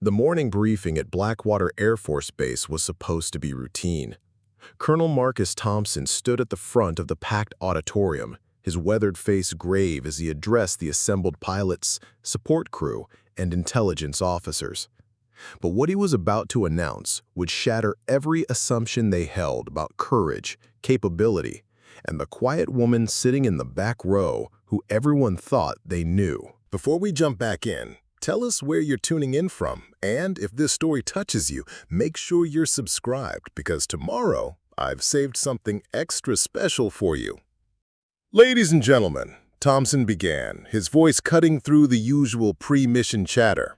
The morning briefing at Blackwater Air Force Base was supposed to be routine. Colonel Marcus Thompson stood at the front of the packed auditorium, his weathered face grave as he addressed the assembled pilots, support crew, and intelligence officers. But what he was about to announce would shatter every assumption they held about courage, capability, and the quiet woman sitting in the back row who everyone thought they knew. Before we jump back in, tell us where you're tuning in from, and if this story touches you, make sure you're subscribed because tomorrow I've saved something extra special for you. Ladies and gentlemen, Thompson began, his voice cutting through the usual pre-mission chatter.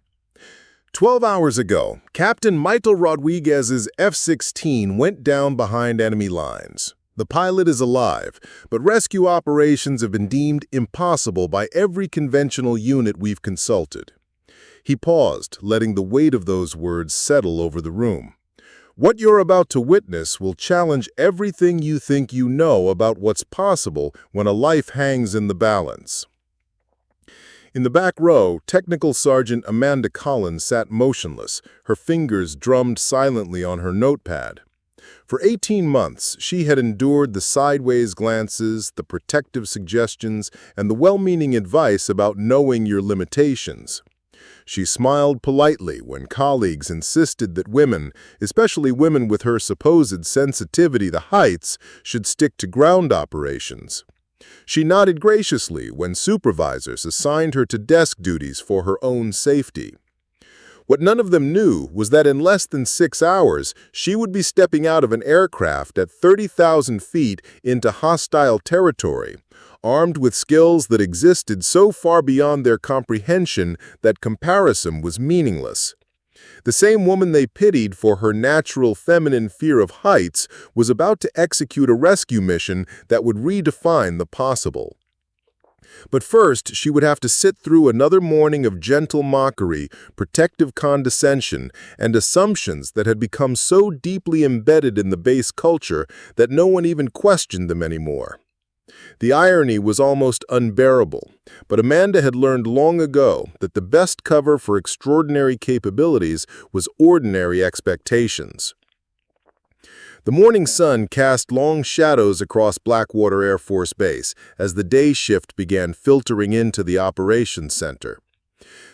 12 hours ago, Captain Michael Rodriguez's F-16 went down behind enemy lines. The pilot is alive, but rescue operations have been deemed impossible by every conventional unit we've consulted. He paused, letting the weight of those words settle over the room. What you're about to witness will challenge everything you think you know about what's possible when a life hangs in the balance. In the back row, Technical Sergeant Amanda Collins sat motionless, her fingers drummed silently on her notepad. For 18 months, she had endured the sideways glances, the protective suggestions, and the well-meaning advice about knowing your limitations. She smiled politely when colleagues insisted that women, especially women with her supposed sensitivity to heights, should stick to ground operations. She nodded graciously when supervisors assigned her to desk duties for her own safety. What none of them knew was that in less than 6 hours, she would be stepping out of an aircraft at 30,000 feet into hostile territory, armed with skills that existed so far beyond their comprehension that comparison was meaningless. The same woman they pitied for her natural feminine fear of heights was about to execute a rescue mission that would redefine the possible. But first, she would have to sit through another morning of gentle mockery, protective condescension, and assumptions that had become so deeply embedded in the base culture that no one even questioned them anymore. The irony was almost unbearable, but Amanda had learned long ago that the best cover for extraordinary capabilities was ordinary expectations. The morning sun cast long shadows across Blackwater Air Force Base as the day shift began filtering into the operations center.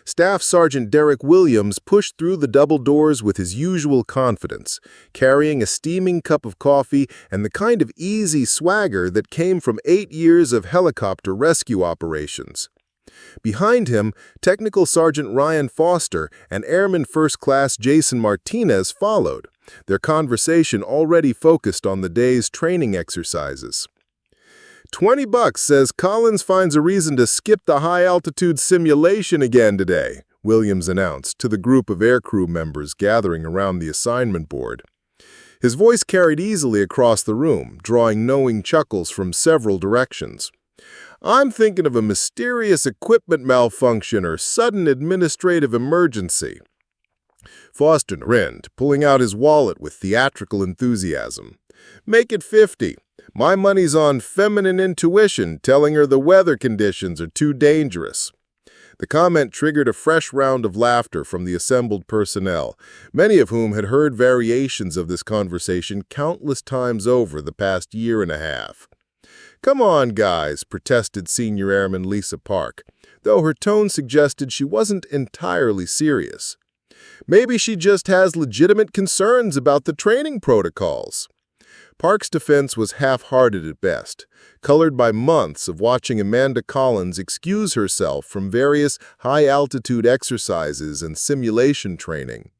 Staff Sergeant Derek Williams pushed through the double doors with his usual confidence, carrying a steaming cup of coffee and the kind of easy swagger that came from 8 years of helicopter rescue operations. Behind him, Technical Sergeant Ryan Foster and Airman First Class Jason Martinez followed, their conversation already focused on the day's training exercises. $20 says Collins finds a reason to skip the high-altitude simulation again today, Williams announced to the group of aircrew members gathering around the assignment board. His voice carried easily across the room, drawing knowing chuckles from several directions. I'm thinking of a mysterious equipment malfunction or sudden administrative emergency. Foster grinned, pulling out his wallet with theatrical enthusiasm. Make it 50. My money's on feminine intuition telling her the weather conditions are too dangerous. The comment triggered a fresh round of laughter from the assembled personnel, many of whom had heard variations of this conversation countless times over the past year and a half. Come on, guys, protested Senior Airman Lisa Park, though her tone suggested she wasn't entirely serious. Maybe she just has legitimate concerns about the training protocols. Park's defense was half-hearted at best, colored by months of watching Amanda Collins excuse herself from various high-altitude exercises and simulation training.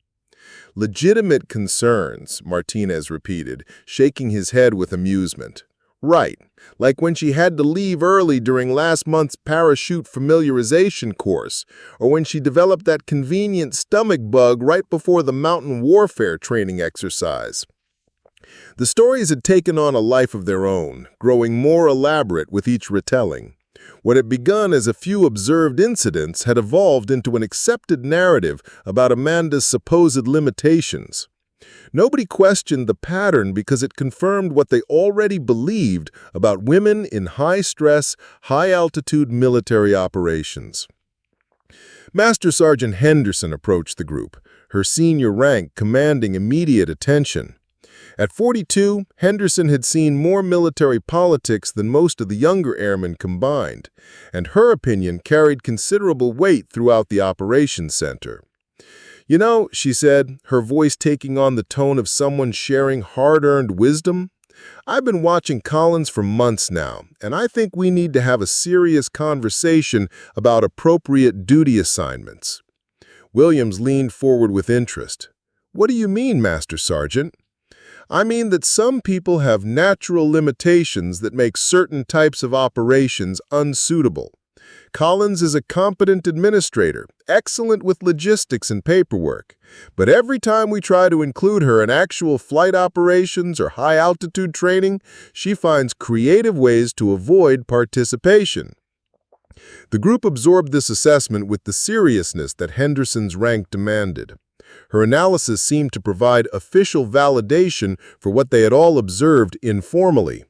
Legitimate concerns, Martinez repeated, shaking his head with amusement. Right, like when she had to leave early during last month's parachute familiarization course, or when she developed that convenient stomach bug right before the mountain warfare training exercise. The stories had taken on a life of their own, growing more elaborate with each retelling. What had begun as a few observed incidents had evolved into an accepted narrative about Amanda's supposed limitations. Nobody questioned the pattern because it confirmed what they already believed about women in high-stress, high-altitude military operations. Master Sergeant Henderson approached the group, her senior rank commanding immediate attention. At 42, Henderson had seen more military politics than most of the younger airmen combined, and her opinion carried considerable weight throughout the operations center. "You know," she said, her voice taking on the tone of someone sharing hard-earned wisdom, "I've been watching Collins for months now, and I think we need to have a serious conversation about appropriate duty assignments." Williams leaned forward with interest. "What do you mean, Master Sergeant?" "I mean that some people have natural limitations that make certain types of operations unsuitable. Collins is a competent administrator, excellent with logistics and paperwork, but every time we try to include her in actual flight operations or high-altitude training, she finds creative ways to avoid participation." The group absorbed this assessment with the seriousness that Henderson's rank demanded. Her analysis seemed to provide official validation for what they had all observed informally.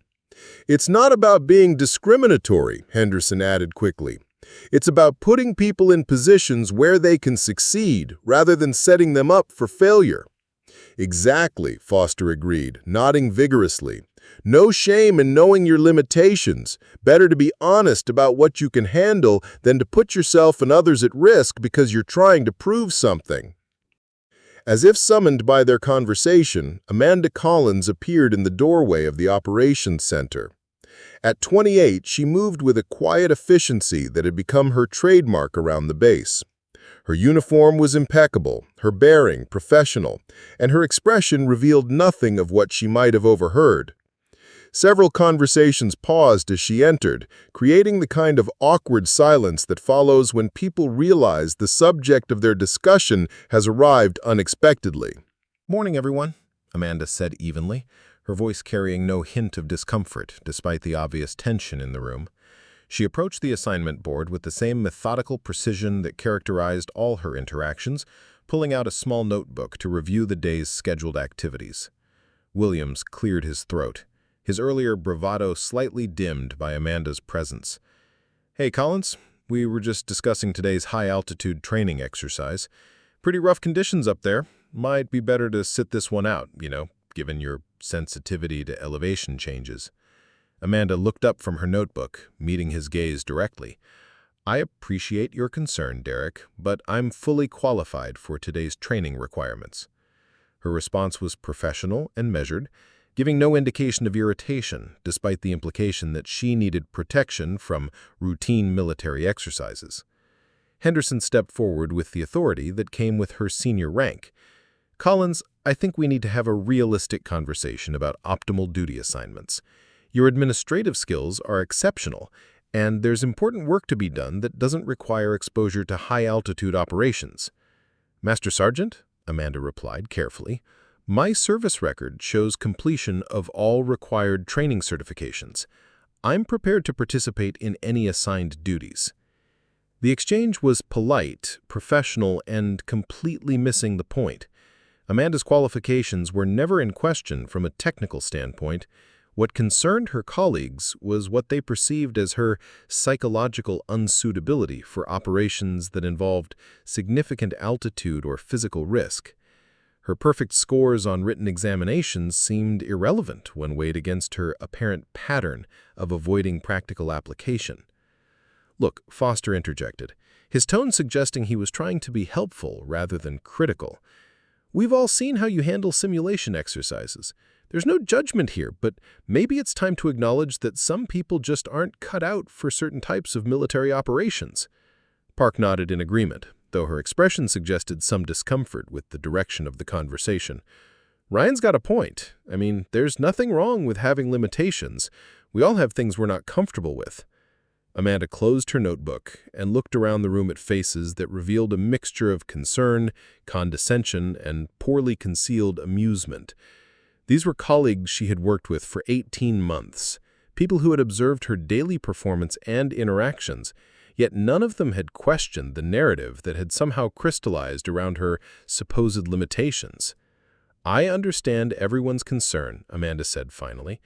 "It's not about being discriminatory," Henderson added quickly. "It's about putting people in positions where they can succeed, rather than setting them up for failure." "Exactly," Foster agreed, nodding vigorously. "No shame in knowing your limitations. Better to be honest about what you can handle than to put yourself and others at risk because you're trying to prove something." As if summoned by their conversation, Amanda Collins appeared in the doorway of the operations center. At 28, she moved with a quiet efficiency that had become her trademark around the base. Her uniform was impeccable, her bearing professional, and her expression revealed nothing of what she might have overheard. Several conversations paused as she entered, creating the kind of awkward silence that follows when people realize the subject of their discussion has arrived unexpectedly. "Morning, everyone," Amanda said evenly, her voice carrying no hint of discomfort despite the obvious tension in the room. She approached the assignment board with the same methodical precision that characterized all her interactions, pulling out a small notebook to review the day's scheduled activities. Williams cleared his throat, his earlier bravado slightly dimmed by Amanda's presence. "Hey, Collins, we were just discussing today's high-altitude training exercise. Pretty rough conditions up there. Might be better to sit this one out, given your sensitivity to elevation changes." Amanda looked up from her notebook, meeting his gaze directly. "I appreciate your concern, Derek, but I'm fully qualified for today's training requirements." Her response was professional and measured, giving no indication of irritation, despite the implication that she needed protection from routine military exercises. Henderson stepped forward with the authority that came with her senior rank. "Collins, I think we need to have a realistic conversation about optimal duty assignments. Your administrative skills are exceptional, and there's important work to be done that doesn't require exposure to high-altitude operations." "Master Sergeant," Amanda replied carefully, "my service record shows completion of all required training certifications. I'm prepared to participate in any assigned duties." The exchange was polite, professional, and completely missing the point. Amanda's qualifications were never in question from a technical standpoint. What concerned her colleagues was what they perceived as her psychological unsuitability for operations that involved significant altitude or physical risk. Her perfect scores on written examinations seemed irrelevant when weighed against her apparent pattern of avoiding practical application. "Look," Foster interjected, his tone suggesting he was trying to be helpful rather than critical. "We've all seen how you handle simulation exercises. There's no judgment here, but maybe it's time to acknowledge that some people just aren't cut out for certain types of military operations." Park nodded in agreement, though her expression suggested some discomfort with the direction of the conversation. "Ryan's got a point. I mean, there's nothing wrong with having limitations. We all have things we're not comfortable with." Amanda closed her notebook and looked around the room at faces that revealed a mixture of concern, condescension, and poorly concealed amusement. These were colleagues she had worked with for 18 months, people who had observed her daily performance and interactions, yet none of them had questioned the narrative that had somehow crystallized around her supposed limitations. "I understand everyone's concern," Amanda said finally,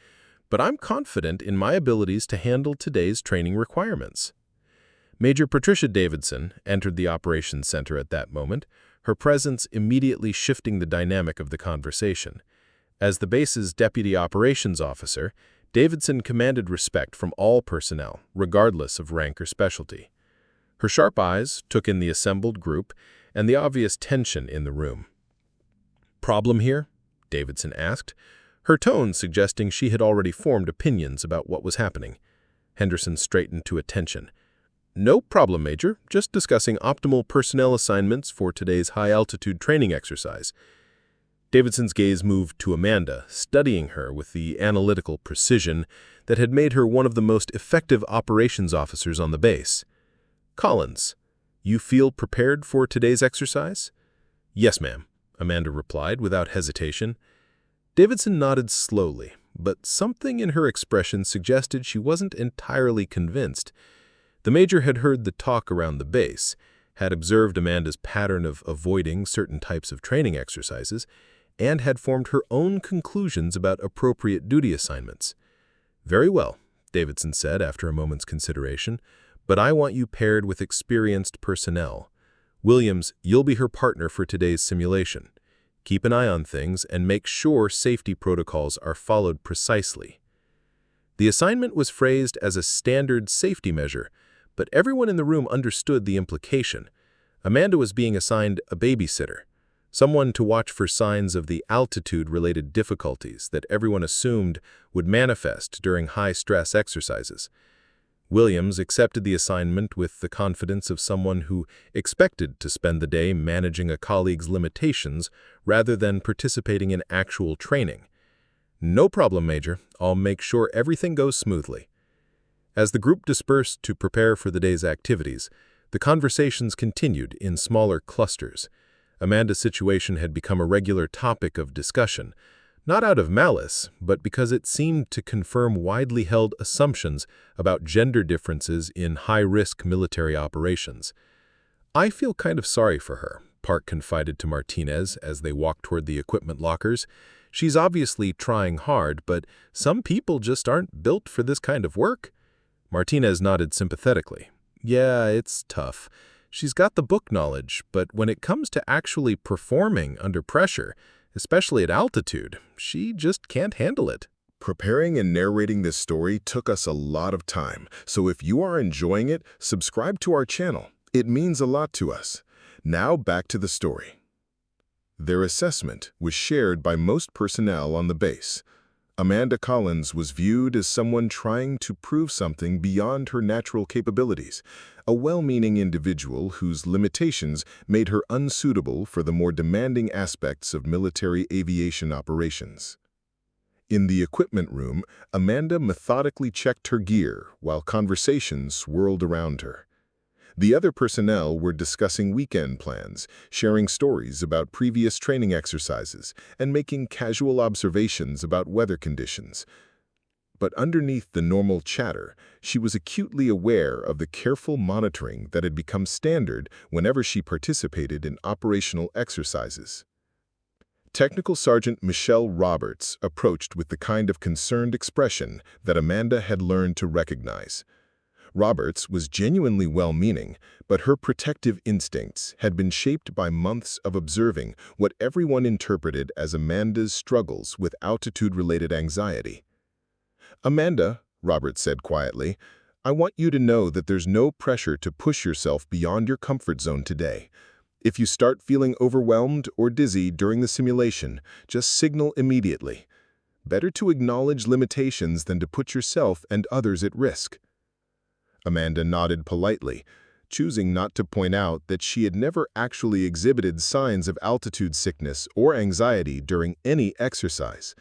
"but I'm confident in my abilities to handle today's training requirements." Major Patricia Davidson entered the operations center at that moment, her presence immediately shifting the dynamic of the conversation. As the base's deputy operations officer, Davidson commanded respect from all personnel, regardless of rank or specialty. Her sharp eyes took in the assembled group and the obvious tension in the room. "Problem here?" Davidson asked, her tone suggesting she had already formed opinions about what was happening. Henderson straightened to attention. "No problem, Major. Just discussing optimal personnel assignments for today's high-altitude training exercise." Davidson's gaze moved to Amanda, studying her with the analytical precision that had made her one of the most effective operations officers on the base. "Collins, you feel prepared for today's exercise?" "Yes, ma'am," Amanda replied without hesitation. Davidson nodded slowly, but something in her expression suggested she wasn't entirely convinced. The Major had heard the talk around the base, had observed Amanda's pattern of avoiding certain types of training exercises, and had formed her own conclusions about appropriate duty assignments. "Very well," Davidson said after a moment's consideration, "but I want you paired with experienced personnel. Williams, you'll be her partner for today's simulation. Keep an eye on things and make sure safety protocols are followed precisely." The assignment was phrased as a standard safety measure, but everyone in the room understood the implication. Amanda was being assigned a babysitter, someone to watch for signs of the altitude-related difficulties that everyone assumed would manifest during high-stress exercises. Williams accepted the assignment with the confidence of someone who expected to spend the day managing a colleague's limitations rather than participating in actual training. "No problem, Major. I'll make sure everything goes smoothly." As the group dispersed to prepare for the day's activities, the conversations continued in smaller clusters. Amanda's situation had become a regular topic of discussion, not out of malice, but because it seemed to confirm widely held assumptions about gender differences in high-risk military operations. "I feel kind of sorry for her," Park confided to Martinez as they walked toward the equipment lockers. "She's obviously trying hard, but some people just aren't built for this kind of work." Martinez nodded sympathetically. "Yeah, it's tough. She's got the book knowledge, but when it comes to actually performing under pressure, especially at altitude, she just can't handle it." Preparing and narrating this story took us a lot of time, so if you are enjoying it, subscribe to our channel. It means a lot to us. Now back to the story. Their assessment was shared by most personnel on the base. Amanda Collins was viewed as someone trying to prove something beyond her natural capabilities, a well-meaning individual whose limitations made her unsuitable for the more demanding aspects of military aviation operations. In the equipment room, Amanda methodically checked her gear while conversations swirled around her. The other personnel were discussing weekend plans, sharing stories about previous training exercises, and making casual observations about weather conditions. But underneath the normal chatter, she was acutely aware of the careful monitoring that had become standard whenever she participated in operational exercises. Technical Sergeant Michelle Roberts approached with the kind of concerned expression that Amanda had learned to recognize. Roberts was genuinely well-meaning, but her protective instincts had been shaped by months of observing what everyone interpreted as Amanda's struggles with altitude-related anxiety. "Amanda," Roberts said quietly, "I want you to know that there's no pressure to push yourself beyond your comfort zone today. If you start feeling overwhelmed or dizzy during the simulation, just signal immediately. Better to acknowledge limitations than to put yourself and others at risk." Amanda nodded politely, choosing not to point out that she had never actually exhibited signs of altitude sickness or anxiety during any exercise.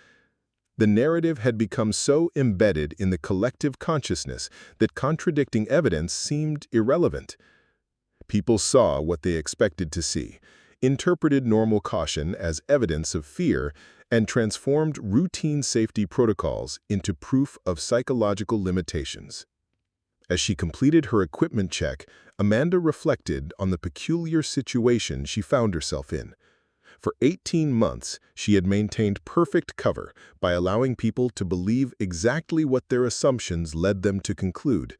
The narrative had become so embedded in the collective consciousness that contradicting evidence seemed irrelevant. People saw what they expected to see, interpreted normal caution as evidence of fear, and transformed routine safety protocols into proof of psychological limitations. As she completed her equipment check, Amanda reflected on the peculiar situation she found herself in. For 18 months, she had maintained perfect cover by allowing people to believe exactly what their assumptions led them to conclude.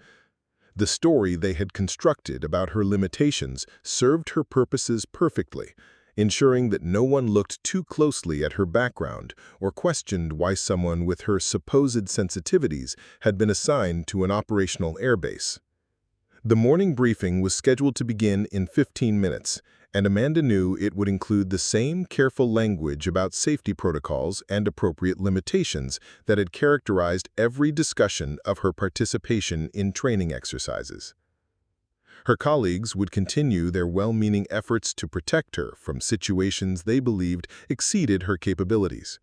The story they had constructed about her limitations served her purposes perfectly, ensuring that no one looked too closely at her background or questioned why someone with her supposed sensitivities had been assigned to an operational airbase. The morning briefing was scheduled to begin in 15 minutes, and Amanda knew it would include the same careful language about safety protocols and appropriate limitations that had characterized every discussion of her participation in training exercises. Her colleagues would continue their well-meaning efforts to protect her from situations they believed exceeded her capabilities.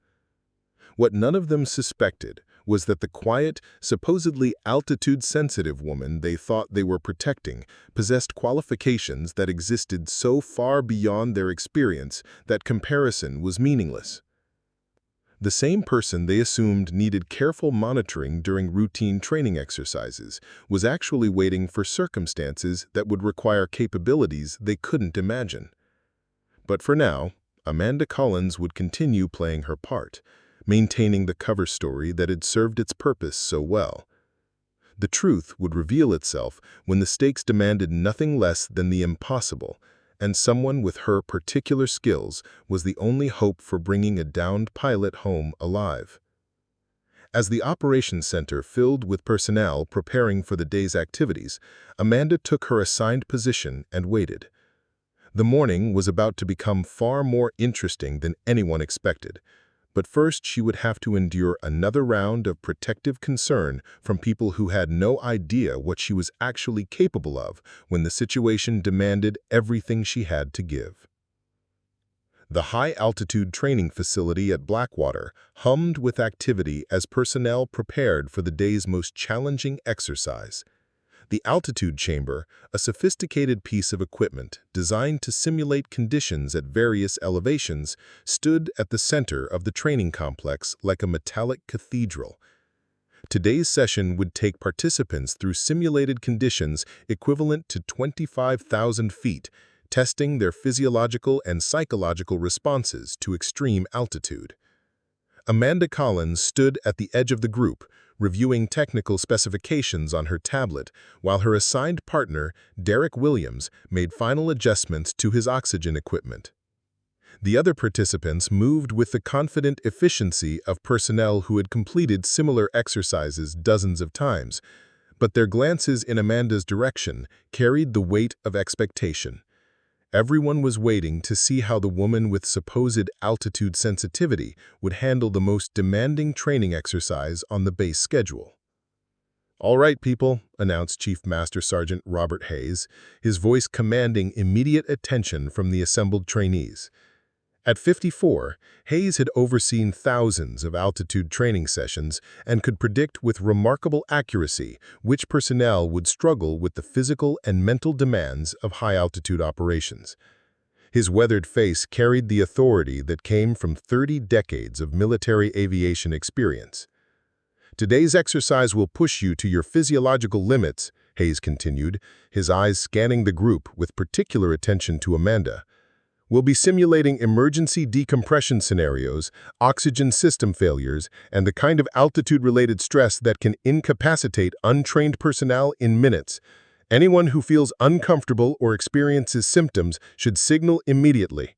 What none of them suspected was that the quiet, supposedly altitude-sensitive woman they thought they were protecting possessed qualifications that existed so far beyond their experience that comparison was meaningless. The same person they assumed needed careful monitoring during routine training exercises was actually waiting for circumstances that would require capabilities they couldn't imagine. But for now, Amanda Collins would continue playing her part, maintaining the cover story that had served its purpose so well. The truth would reveal itself when the stakes demanded nothing less than the impossible, and someone with her particular skills was the only hope for bringing a downed pilot home alive. As the operations center filled with personnel preparing for the day's activities, Amanda took her assigned position and waited. The morning was about to become far more interesting than anyone expected. But first she would have to endure another round of protective concern from people who had no idea what she was actually capable of when the situation demanded everything she had to give. The high-altitude training facility at Blackwater hummed with activity as personnel prepared for the day's most challenging exercise. The altitude chamber, a sophisticated piece of equipment designed to simulate conditions at various elevations, stood at the center of the training complex like a metallic cathedral. Today's session would take participants through simulated conditions equivalent to 25,000 feet, testing their physiological and psychological responses to extreme altitude. Amanda Collins stood at the edge of the group, reviewing technical specifications on her tablet, while her assigned partner, Derek Williams, made final adjustments to his oxygen equipment. The other participants moved with the confident efficiency of personnel who had completed similar exercises dozens of times, but their glances in Amanda's direction carried the weight of expectation. Everyone was waiting to see how the woman with supposed altitude sensitivity would handle the most demanding training exercise on the base schedule. "All right, people," announced Chief Master Sergeant Robert Hayes, his voice commanding immediate attention from the assembled trainees. At 54, Hayes had overseen thousands of altitude training sessions and could predict with remarkable accuracy which personnel would struggle with the physical and mental demands of high-altitude operations. His weathered face carried the authority that came from 30 decades of military aviation experience. "Today's exercise will push you to your physiological limits," Hayes continued, his eyes scanning the group with particular attention to Amanda. "We'll be simulating emergency decompression scenarios, oxygen system failures, and the kind of altitude-related stress that can incapacitate untrained personnel in minutes. Anyone who feels uncomfortable or experiences symptoms should signal immediately."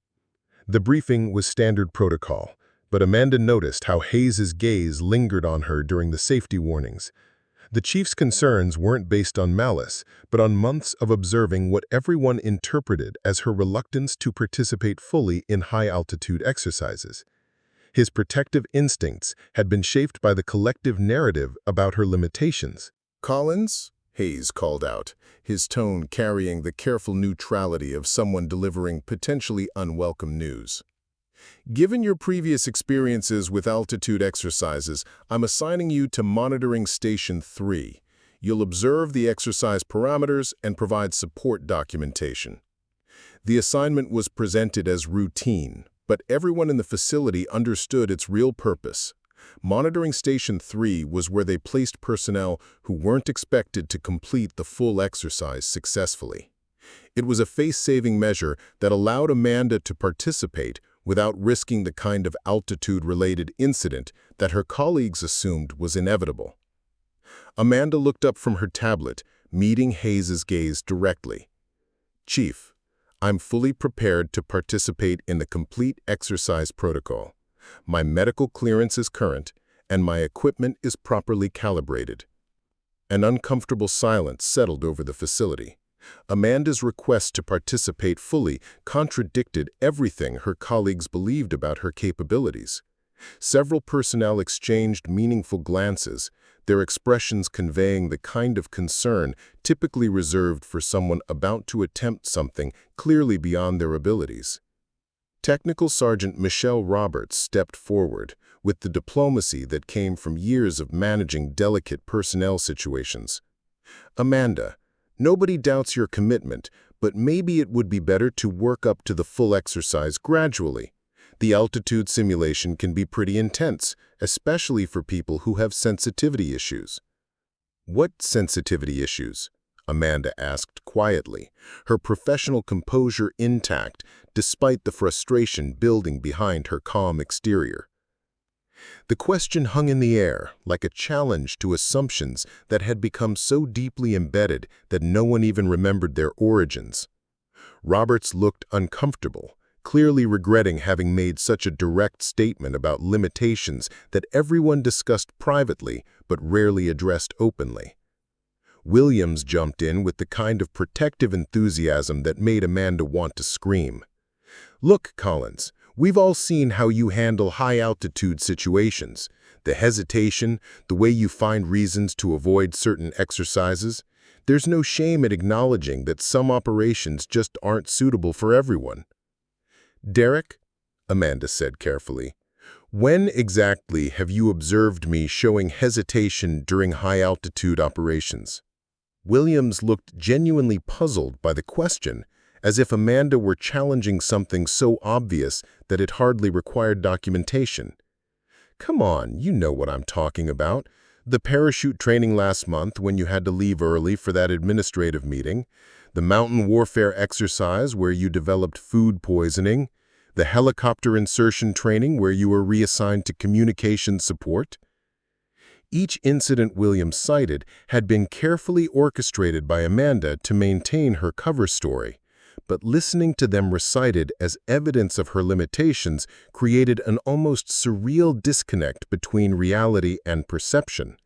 The briefing was standard protocol, but Amanda noticed how Hayes's gaze lingered on her during the safety warnings. The chief's concerns weren't based on malice, but on months of observing what everyone interpreted as her reluctance to participate fully in high-altitude exercises. His protective instincts had been shaped by the collective narrative about her limitations. "Collins?" Hayes called out, his tone carrying the careful neutrality of someone delivering potentially unwelcome news. "Given your previous experiences with altitude exercises, I'm assigning you to Monitoring Station 3. You'll observe the exercise parameters and provide support documentation." The assignment was presented as routine, but everyone in the facility understood its real purpose. Monitoring Station 3 was where they placed personnel who weren't expected to complete the full exercise successfully. It was a face-saving measure that allowed Amanda to participate without risking the kind of altitude-related incident that her colleagues assumed was inevitable. Amanda looked up from her tablet, meeting Hayes's gaze directly. "Chief, I'm fully prepared to participate in the complete exercise protocol. My medical clearance is current, and my equipment is properly calibrated." An uncomfortable silence settled over the facility. Amanda's request to participate fully contradicted everything her colleagues believed about her capabilities. Several personnel exchanged meaningful glances, their expressions conveying the kind of concern typically reserved for someone about to attempt something clearly beyond their abilities. Technical Sergeant Michelle Roberts stepped forward, with the diplomacy that came from years of managing delicate personnel situations. "Amanda, nobody doubts your commitment, but maybe it would be better to work up to the full exercise gradually. The altitude simulation can be pretty intense, especially for people who have sensitivity issues." "What sensitivity issues?" Amanda asked quietly, her professional composure intact despite the frustration building behind her calm exterior. The question hung in the air, like a challenge to assumptions that had become so deeply embedded that no one even remembered their origins. Roberts looked uncomfortable, clearly regretting having made such a direct statement about limitations that everyone discussed privately but rarely addressed openly. Williams jumped in with the kind of protective enthusiasm that made Amanda want to scream. "Look, Collins, we've all seen how you handle high-altitude situations. The hesitation, the way you find reasons to avoid certain exercises. There's no shame in acknowledging that some operations just aren't suitable for everyone." "Derek," Amanda said carefully, "when exactly have you observed me showing hesitation during high-altitude operations?" Williams looked genuinely puzzled by the question, as if Amanda were challenging something so obvious that it hardly required documentation. "Come on, you know what I'm talking about. The parachute training last month when you had to leave early for that administrative meeting, the mountain warfare exercise where you developed food poisoning, the helicopter insertion training where you were reassigned to communication support." Each incident Williams cited had been carefully orchestrated by Amanda to maintain her cover story, but listening to them recited as evidence of her limitations created an almost surreal disconnect between reality and perception.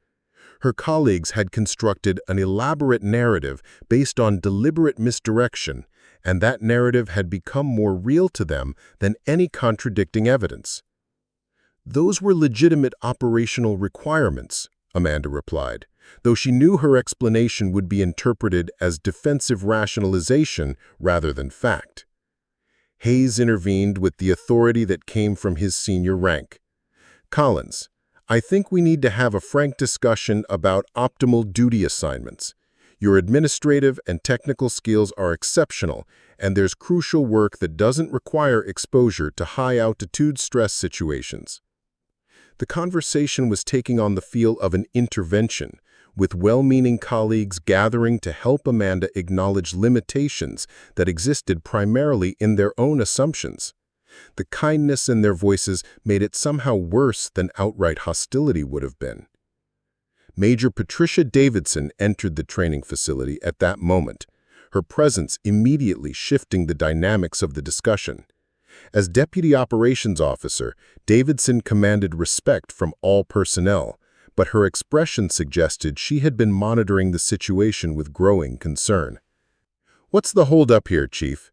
Her colleagues had constructed an elaborate narrative based on deliberate misdirection, and that narrative had become more real to them than any contradicting evidence. "Those were legitimate operational requirements," Amanda replied, though she knew her explanation would be interpreted as defensive rationalization rather than fact. Hayes intervened with the authority that came from his senior rank. "Collins, I think we need to have a frank discussion about optimal duty assignments. Your administrative and technical skills are exceptional, and there's crucial work that doesn't require exposure to high-altitude stress situations." The conversation was taking on the feel of an intervention, with well-meaning colleagues gathering to help Amanda acknowledge limitations that existed primarily in their own assumptions. The kindness in their voices made it somehow worse than outright hostility would have been. Major Patricia Davidson entered the training facility at that moment, her presence immediately shifting the dynamics of the discussion. As Deputy Operations Officer, Davidson commanded respect from all personnel, but her expression suggested she had been monitoring the situation with growing concern. "What's the holdup here, Chief?"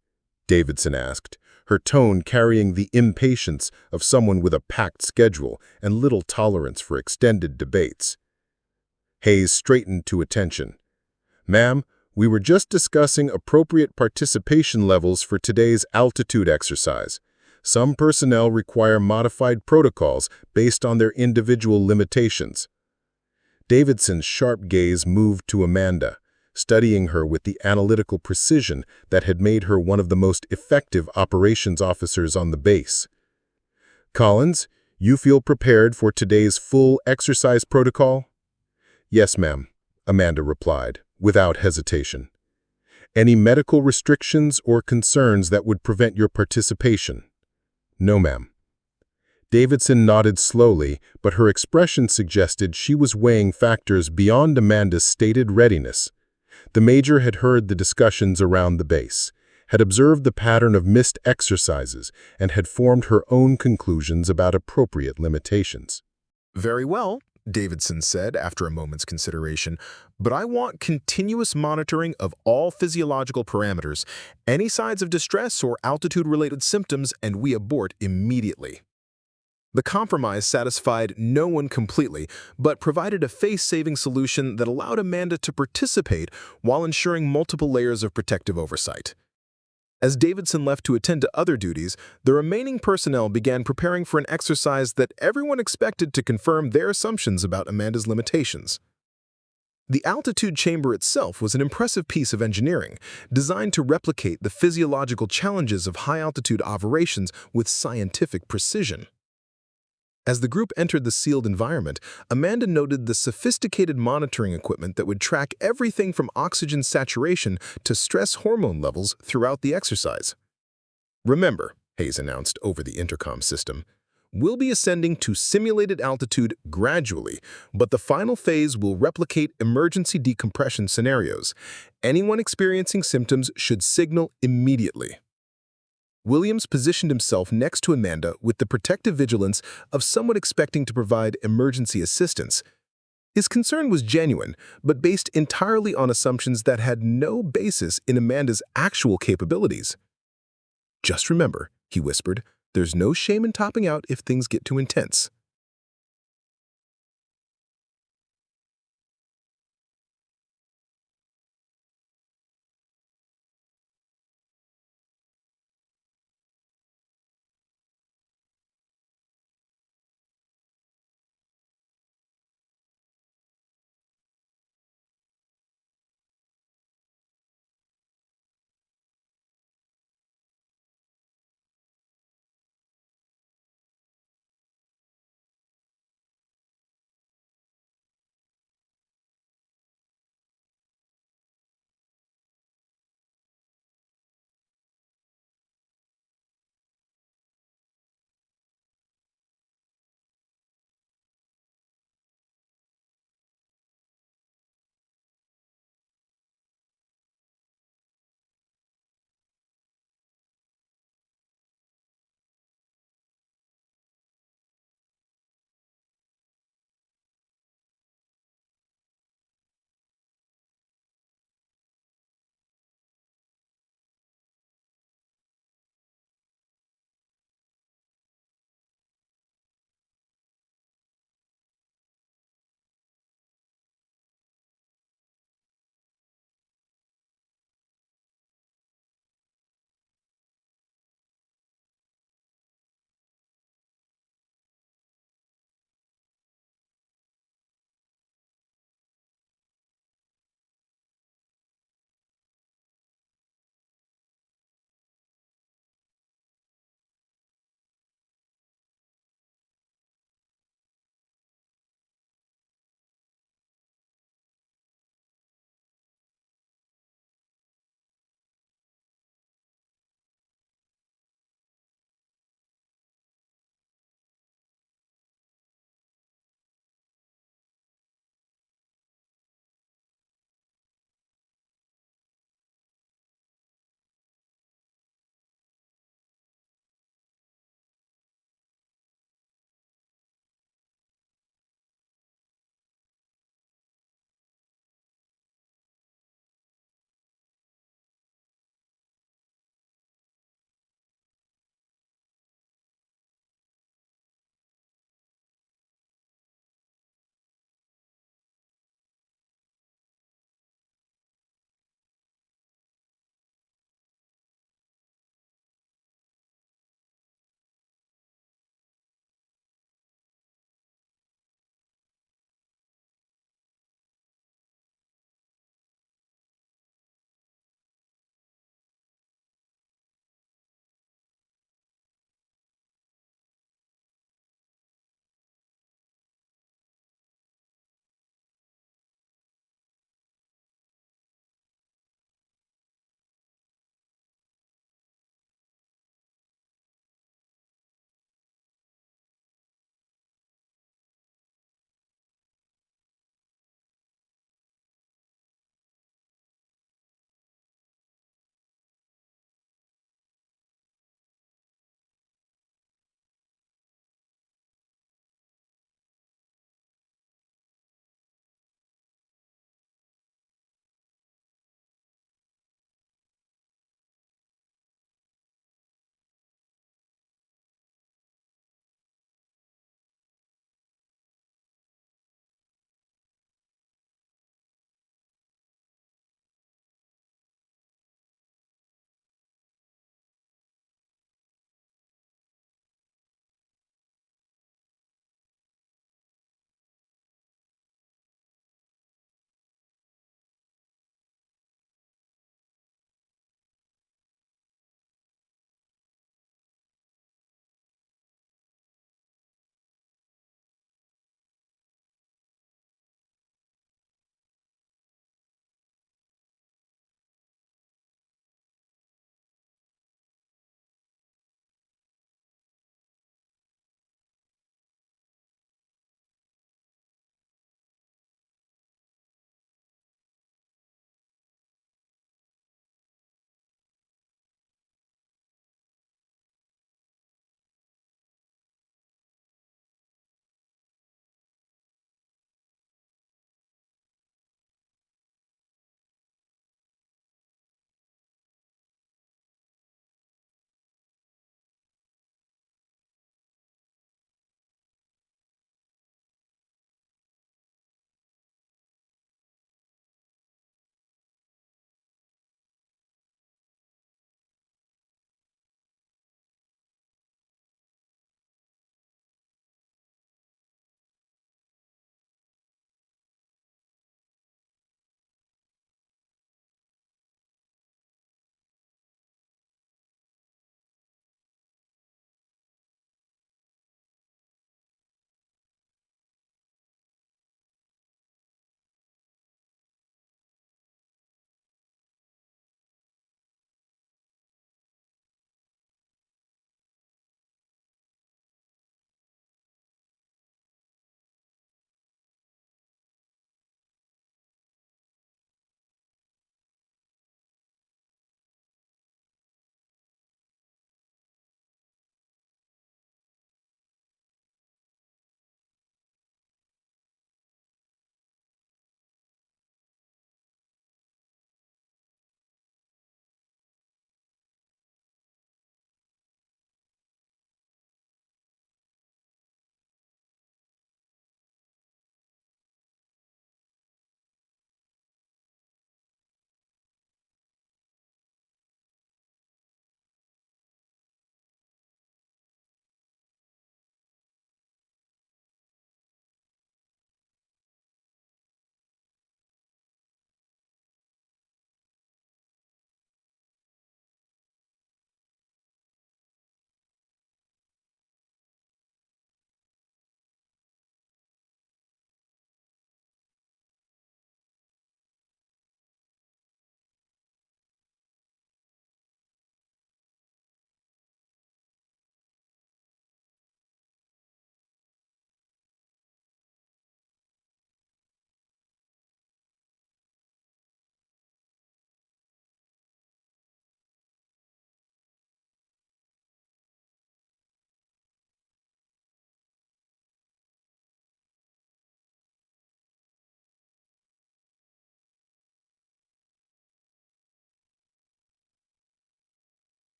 Davidson asked, her tone carrying the impatience of someone with a packed schedule and little tolerance for extended debates. Hayes straightened to attention. "Ma'am, we were just discussing appropriate participation levels for today's altitude exercise. Some personnel require modified protocols based on their individual limitations." Davidson's sharp gaze moved to Amanda, studying her with the analytical precision that had made her one of the most effective operations officers on the base. "Collins, you feel prepared for today's full exercise protocol?" "Yes, ma'am," Amanda replied, without hesitation. "Any medical restrictions or concerns that would prevent your participation?" "No, ma'am." Davidson nodded slowly, but her expression suggested she was weighing factors beyond Amanda's stated readiness. The major had heard the discussions around the base, had observed the pattern of missed exercises, and had formed her own conclusions about appropriate limitations. Very well, Davidson said after a moment's consideration, but I want continuous monitoring of all physiological parameters, any signs of distress or altitude-related symptoms, and we abort immediately. The compromise satisfied no one completely, but provided a face-saving solution that allowed Amanda to participate while ensuring multiple layers of protective oversight. As Davidson left to attend to other duties, the remaining personnel began preparing for an exercise that everyone expected to confirm their assumptions about Amanda's limitations. The altitude chamber itself was an impressive piece of engineering, designed to replicate the physiological challenges of high-altitude operations with scientific precision. As the group entered the sealed environment, Amanda noted the sophisticated monitoring equipment that would track everything from oxygen saturation to stress hormone levels throughout the exercise. Remember, Hayes announced over the intercom system, we'll be ascending to simulated altitude gradually, but the final phase will replicate emergency decompression scenarios. Anyone experiencing symptoms should signal immediately. Williams positioned himself next to Amanda with the protective vigilance of someone expecting to provide emergency assistance. His concern was genuine, but based entirely on assumptions that had no basis in Amanda's actual capabilities. Just remember, he whispered, there's no shame in topping out if things get too intense.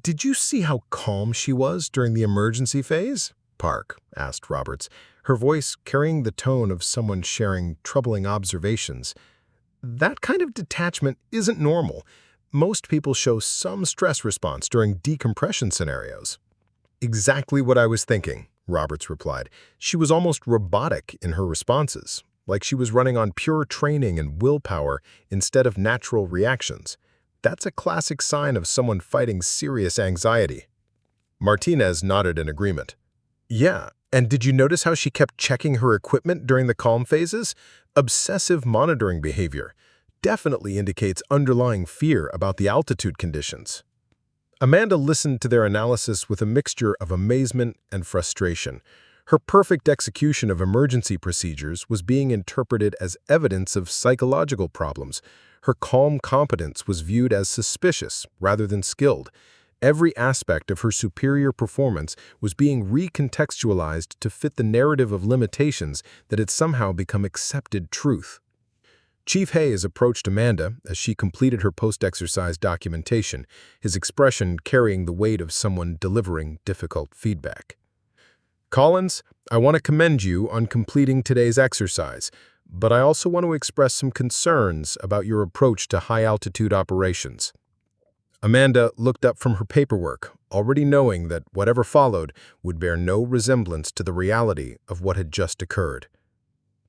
Did you see how calm she was during the emergency phase? Park asked Roberts, her voice carrying the tone of someone sharing troubling observations. That kind of detachment isn't normal. Most people show some stress response during decompression scenarios. Exactly what I was thinking, Roberts replied. She was almost robotic in her responses, like she was running on pure training and willpower instead of natural reactions. That's a classic sign of someone fighting serious anxiety. Martinez nodded in agreement. Yeah, and did you notice how she kept checking her equipment during the calm phases? Obsessive monitoring behavior definitely indicates underlying fear about the altitude conditions. Amanda listened to their analysis with a mixture of amazement and frustration. Her perfect execution of emergency procedures was being interpreted as evidence of psychological problems. Her calm competence was viewed as suspicious rather than skilled. Every aspect of her superior performance was being recontextualized to fit the narrative of limitations that had somehow become accepted truth. Chief Hayes approached Amanda as she completed her post-exercise documentation, his expression carrying the weight of someone delivering difficult feedback. Collins, I want to commend you on completing today's exercise, but I also want to express some concerns about your approach to high-altitude operations. Amanda looked up from her paperwork, already knowing that whatever followed would bear no resemblance to the reality of what had just occurred.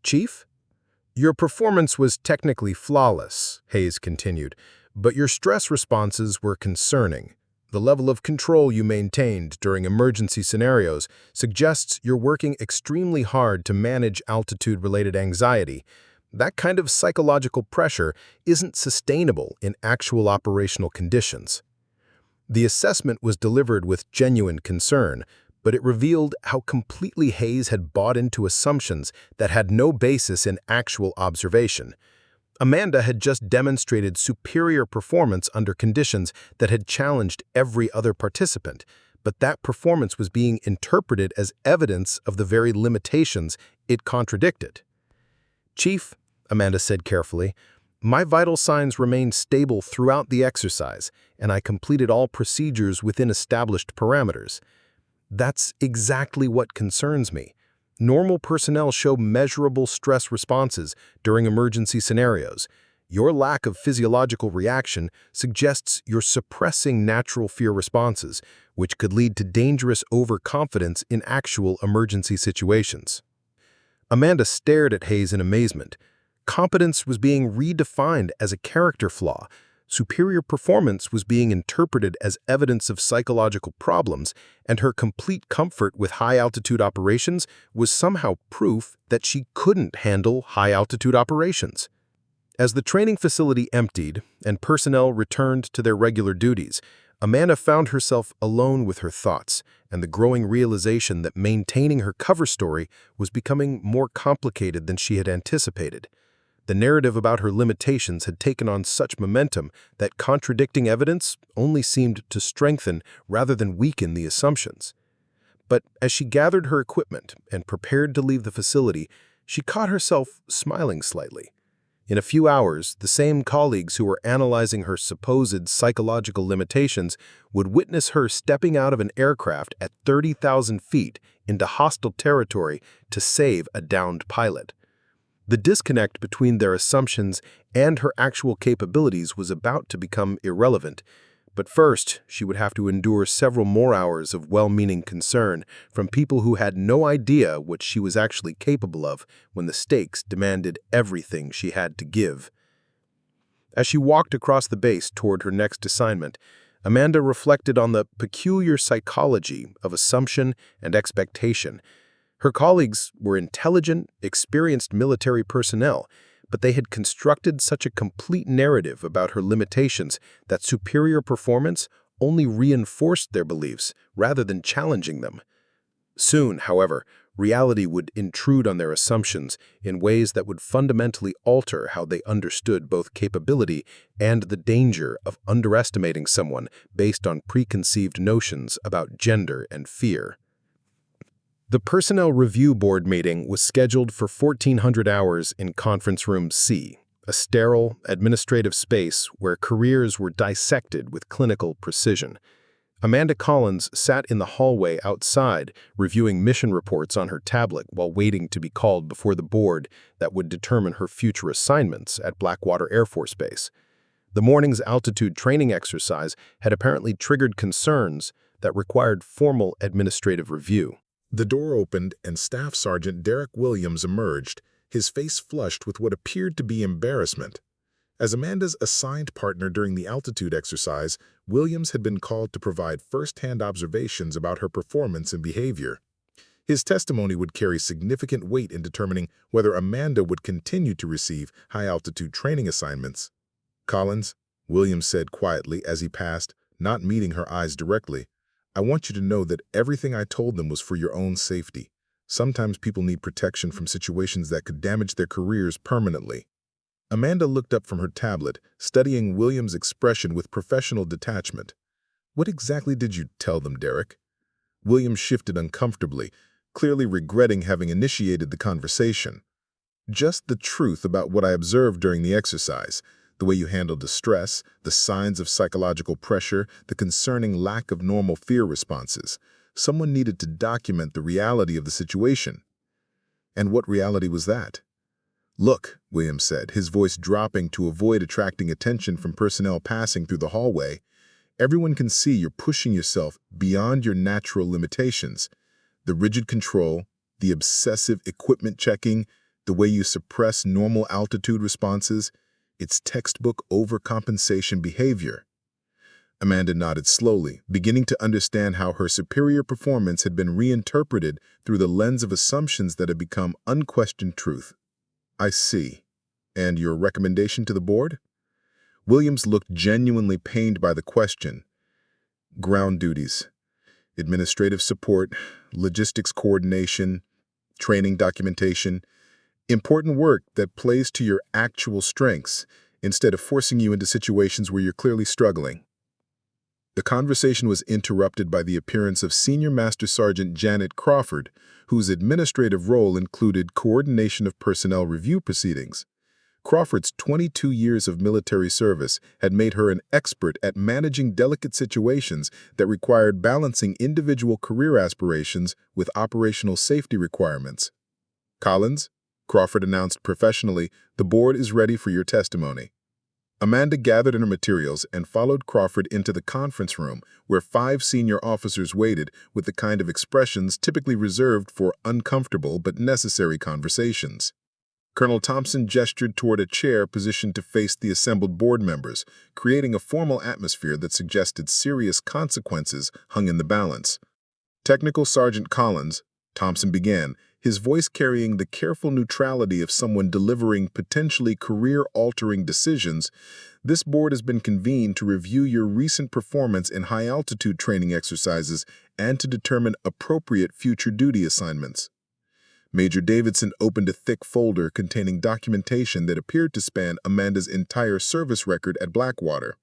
Chief? Your performance was technically flawless, Hayes continued, but your stress responses were concerning. The level of control you maintained during emergency scenarios suggests you're working extremely hard to manage altitude-related anxiety. That kind of psychological pressure isn't sustainable in actual operational conditions. The assessment was delivered with genuine concern, but it revealed how completely Hayes had bought into assumptions that had no basis in actual observation. Amanda had just demonstrated superior performance under conditions that had challenged every other participant, but that performance was being interpreted as evidence of the very limitations it contradicted. Chief, Amanda said carefully, my vital signs remained stable throughout the exercise, and I completed all procedures within established parameters. That's exactly what concerns me. Normal personnel show measurable stress responses during emergency scenarios. Your lack of physiological reaction suggests you're suppressing natural fear responses, which could lead to dangerous overconfidence in actual emergency situations. Amanda stared at Hayes in amazement. Competence was being redefined as a character flaw. Superior performance was being interpreted as evidence of psychological problems, and her complete comfort with high-altitude operations was somehow proof that she couldn't handle high-altitude operations. As the training facility emptied and personnel returned to their regular duties, Amanda found herself alone with her thoughts and the growing realization that maintaining her cover story was becoming more complicated than she had anticipated. The narrative about her limitations had taken on such momentum that contradicting evidence only seemed to strengthen rather than weaken the assumptions. But as she gathered her equipment and prepared to leave the facility, she caught herself smiling slightly. In a few hours, the same colleagues who were analyzing her supposed psychological limitations would witness her stepping out of an aircraft at 30,000 feet into hostile territory to save a downed pilot. The disconnect between their assumptions and her actual capabilities was about to become irrelevant, but first she would have to endure several more hours of well-meaning concern from people who had no idea what she was actually capable of when the stakes demanded everything she had to give. As she walked across the base toward her next assignment, Amanda reflected on the peculiar psychology of assumption and expectation. Her colleagues were intelligent, experienced military personnel, but they had constructed such a complete narrative about her limitations that superior performance only reinforced their beliefs rather than challenging them. Soon, however, reality would intrude on their assumptions in ways that would fundamentally alter how they understood both capability and the danger of underestimating someone based on preconceived notions about gender and fear. The Personnel Review Board meeting was scheduled for 1400 hours in Conference Room C, a sterile, administrative space where careers were dissected with clinical precision. Amanda Collins sat in the hallway outside, reviewing mission reports on her tablet while waiting to be called before the board that would determine her future assignments at Blackwater Air Force Base. The morning's altitude training exercise had apparently triggered concerns that required formal administrative review. The door opened and Staff Sergeant Derek Williams emerged, his face flushed with what appeared to be embarrassment. As Amanda's assigned partner during the altitude exercise, Williams had been called to provide first-hand observations about her performance and behavior. His testimony would carry significant weight in determining whether Amanda would continue to receive high-altitude training assignments. "Collins," Williams said quietly as he passed, not meeting her eyes directly, "I want you to know that everything I told them was for your own safety. Sometimes people need protection from situations that could damage their careers permanently." Amanda looked up from her tablet, studying Williams' expression with professional detachment. "What exactly did you tell them, Derek?" Williams shifted uncomfortably, clearly regretting having initiated the conversation. "Just the truth about what I observed during the exercise. The way you handled distress, the signs of psychological pressure, the concerning lack of normal fear responses. Someone needed to document the reality of the situation." "And what reality was that?" "Look," Williams said, his voice dropping to avoid attracting attention from personnel passing through the hallway, "everyone can see you're pushing yourself beyond your natural limitations. The rigid control, the obsessive equipment checking, the way you suppress normal altitude responses, it's textbook overcompensation behavior." Amanda nodded slowly, beginning to understand how her superior performance had been reinterpreted through the lens of assumptions that had become unquestioned truth. "I see. And your recommendation to the board?" Williams looked genuinely pained by the question. "Ground duties, administrative support, logistics coordination, training documentation, important work that plays to your actual strengths instead of forcing you into situations where you're clearly struggling." The conversation was interrupted by the appearance of Senior Master Sergeant Janet Crawford, whose administrative role included coordination of personnel review proceedings. Crawford's 22 years of military service had made her an expert at managing delicate situations that required balancing individual career aspirations with operational safety requirements. "Collins," Crawford announced professionally, "the board is ready for your testimony." Amanda gathered in her materials and followed Crawford into the conference room, where 5 senior officers waited with the kind of expressions typically reserved for uncomfortable but necessary conversations. Colonel Thompson gestured toward a chair positioned to face the assembled board members, creating a formal atmosphere that suggested serious consequences hung in the balance. "Technical Sergeant Collins," Thompson began, his voice carrying the careful neutrality of someone delivering potentially career-altering decisions, "this board has been convened to review your recent performance in high-altitude training exercises and to determine appropriate future duty assignments." Major Davidson opened a thick folder containing documentation that appeared to span Amanda's entire service record at Blackwater.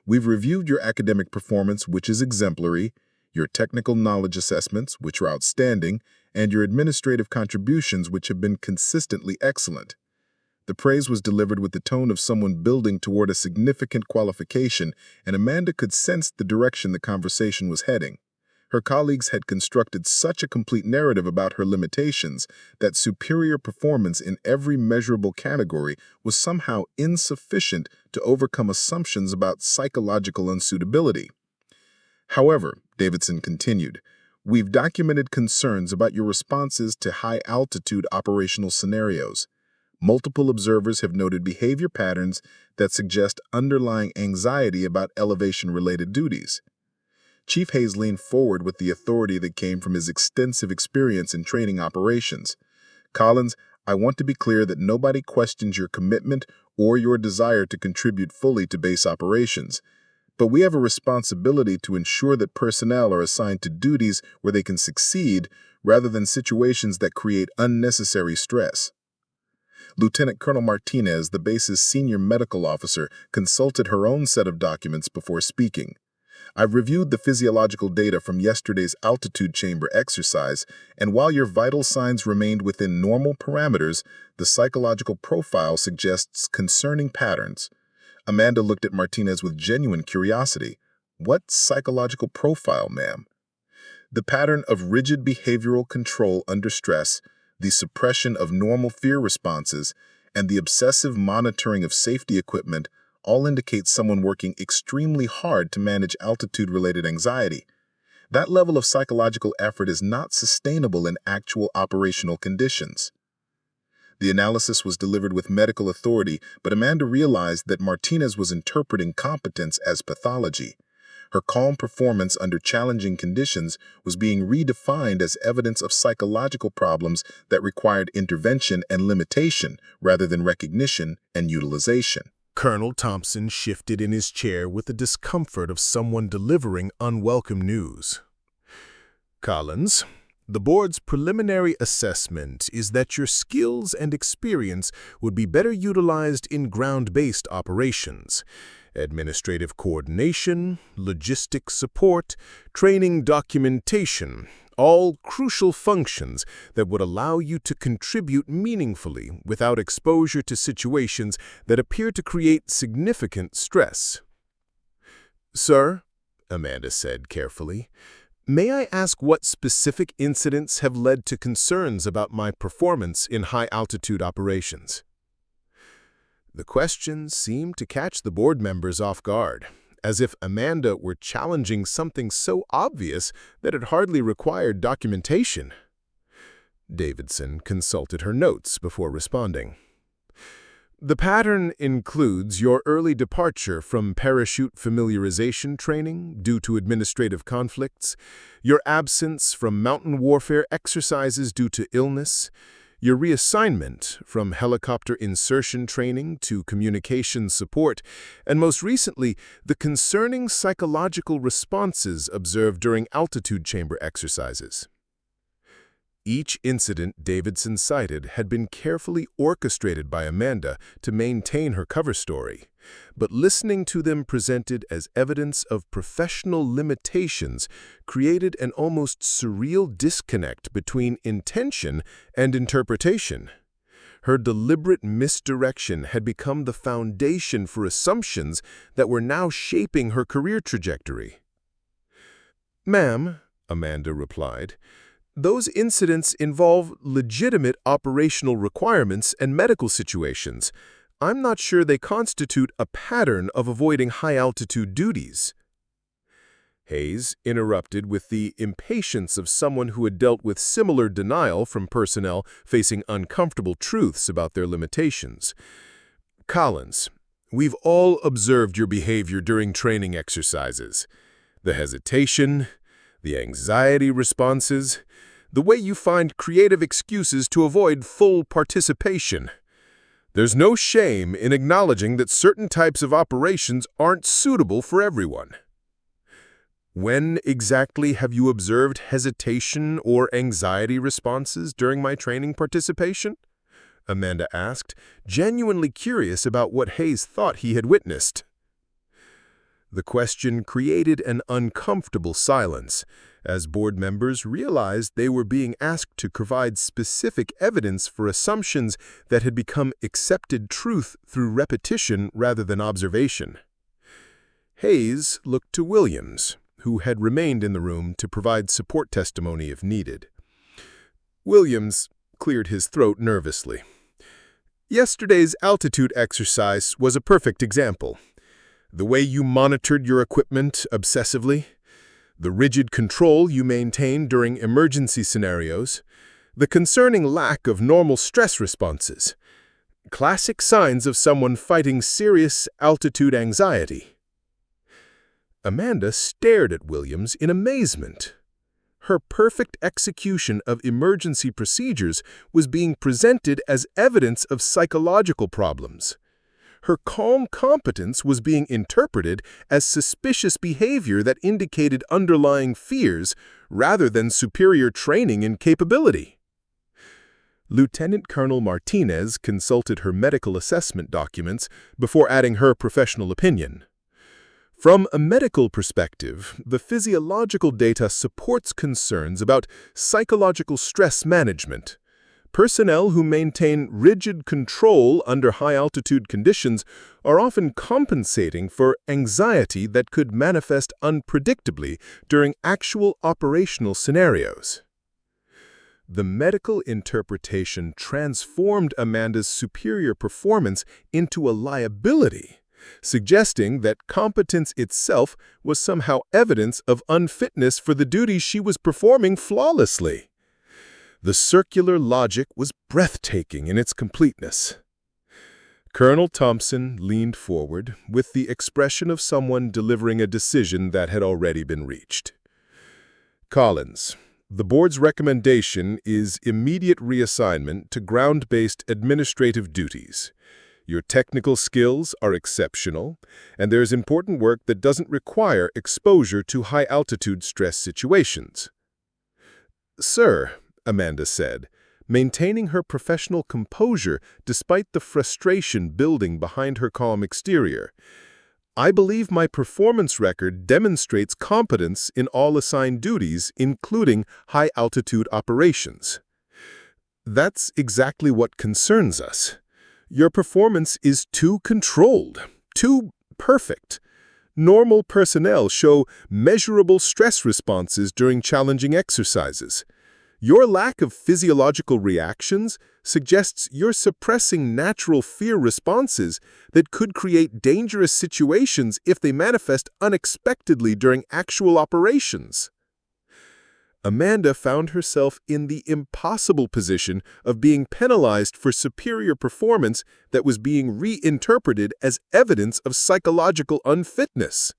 "We've reviewed your academic performance, which is exemplary, your technical knowledge assessments, which are outstanding, and your administrative contributions, which have been consistently excellent." The praise was delivered with the tone of someone building toward a significant qualification, and Amanda could sense the direction the conversation was heading. Her colleagues had constructed such a complete narrative about her limitations that superior performance in every measurable category was somehow insufficient to overcome assumptions about psychological unsuitability. "However," Davidson continued, "we've documented concerns about your responses to high-altitude operational scenarios. Multiple observers have noted behavior patterns that suggest underlying anxiety about elevation-related duties." Chief Hayes leaned forward with the authority that came from his extensive experience in training operations. "Collins, I want to be clear that nobody questions your commitment or your desire to contribute fully to base operations. But we have a responsibility to ensure that personnel are assigned to duties where they can succeed rather than situations that create unnecessary stress." Lieutenant Colonel Martinez, the base's senior medical officer, consulted her own set of documents before speaking. "I've reviewed the physiological data from yesterday's altitude chamber exercise, and while your vital signs remained within normal parameters, the psychological profile suggests concerning patterns." Amanda looked at Martinez with genuine curiosity. What psychological profile, ma'am? The pattern of rigid behavioral control under stress, the suppression of normal fear responses, and the obsessive monitoring of safety equipment all indicate someone working extremely hard to manage altitude-related anxiety. That level of psychological effort is not sustainable in actual operational conditions. The analysis was delivered with medical authority, but Amanda realized that Martinez was interpreting competence as pathology. Her calm performance under challenging conditions was being redefined as evidence of psychological problems that required intervention and limitation rather than recognition and utilization. Colonel Thompson shifted in his chair with the discomfort of someone delivering unwelcome news. Collins, the board's preliminary assessment is that your skills and experience would be better utilized in ground-based operations. Administrative coordination, logistics support, training documentation, all crucial functions that would allow you to contribute meaningfully without exposure to situations that appear to create significant stress. Sir, Amanda said carefully, may I ask what specific incidents have led to concerns about my performance in high-altitude operations? The question seemed to catch the board members off guard, as if Amanda were challenging something so obvious that it hardly required documentation. Davidson consulted her notes before responding. The pattern includes your early departure from parachute familiarization training due to administrative conflicts, your absence from mountain warfare exercises due to illness, your reassignment from helicopter insertion training to communication support, and most recently, the concerning psychological responses observed during altitude chamber exercises. Each incident Davidson cited had been carefully orchestrated by Amanda to maintain her cover story, but listening to them presented as evidence of professional limitations created an almost surreal disconnect between intention and interpretation. Her deliberate misdirection had become the foundation for assumptions that were now shaping her career trajectory. "Ma'am," Amanda replied, "those incidents involve legitimate operational requirements and medical situations. I'm not sure they constitute a pattern of avoiding high-altitude duties." Hayes interrupted with the impatience of someone who had dealt with similar denial from personnel facing uncomfortable truths about their limitations. "Collins, we've all observed your behavior during training exercises. The hesitation, the anxiety responses, the way you find creative excuses to avoid full participation. There's no shame in acknowledging that certain types of operations aren't suitable for everyone." "When exactly have you observed hesitation or anxiety responses during my training participation?" Amanda asked, genuinely curious about what Hayes thought he had witnessed. The question created an uncomfortable silence, as board members realized they were being asked to provide specific evidence for assumptions that had become accepted truth through repetition rather than observation. Hayes looked to Williams, who had remained in the room to provide support testimony if needed. Williams cleared his throat nervously. "Yesterday's altitude exercise was a perfect example. The way you monitored your equipment obsessively, the rigid control you maintained during emergency scenarios, the concerning lack of normal stress responses. Classic signs of someone fighting serious altitude anxiety." Amanda stared at Williams in amazement. Her perfect execution of emergency procedures was being presented as evidence of psychological problems. Her calm competence was being interpreted as suspicious behavior that indicated underlying fears rather than superior training and capability. Lieutenant Colonel Martinez consulted her medical assessment documents before adding her professional opinion. From a medical perspective, the physiological data supports concerns about psychological stress management, Personnel who maintain rigid control under high-altitude conditions are often compensating for anxiety that could manifest unpredictably during actual operational scenarios. The medical interpretation transformed Amanda's superior performance into a liability, suggesting that competence itself was somehow evidence of unfitness for the duties she was performing flawlessly. The circular logic was breathtaking in its completeness. Colonel Thompson leaned forward with the expression of someone delivering a decision that had already been reached. Collins, the board's recommendation is immediate reassignment to ground-based administrative duties. Your technical skills are exceptional, and there is important work that doesn't require exposure to high-altitude stress situations. Sir, Amanda said, maintaining her professional composure despite the frustration building behind her calm exterior. I believe my performance record demonstrates competence in all assigned duties, including high-altitude operations. That's exactly what concerns us. Your performance is too controlled, too perfect. Normal personnel show measurable stress responses during challenging exercises. Your lack of physiological reactions suggests you're suppressing natural fear responses that could create dangerous situations if they manifest unexpectedly during actual operations. Amanda found herself in the impossible position of being penalized for superior performance that was being reinterpreted as evidence of psychological unfitness.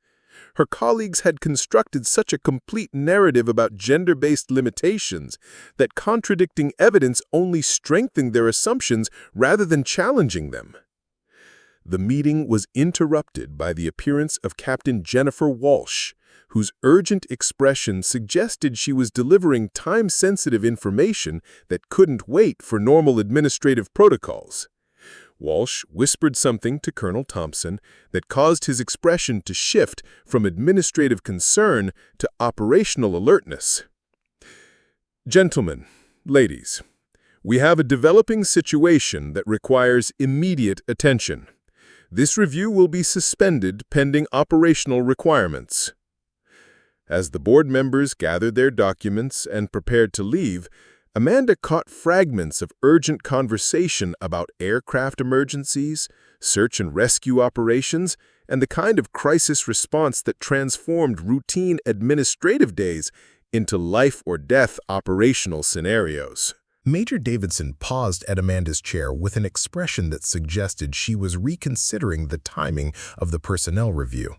Her colleagues had constructed such a complete narrative about gender-based limitations that contradicting evidence only strengthened their assumptions rather than challenging them. The meeting was interrupted by the appearance of Captain Jennifer Walsh, whose urgent expression suggested she was delivering time-sensitive information that couldn't wait for normal administrative protocols. Walsh whispered something to Colonel Thompson that caused his expression to shift from administrative concern to operational alertness. Gentlemen, ladies, we have a developing situation that requires immediate attention. This review will be suspended pending operational requirements. As the board members gathered their documents and prepared to leave, Amanda caught fragments of urgent conversation about aircraft emergencies, search and rescue operations, and the kind of crisis response that transformed routine administrative days into life-or-death operational scenarios. Major Davidson paused at Amanda's chair with an expression that suggested she was reconsidering the timing of the personnel review.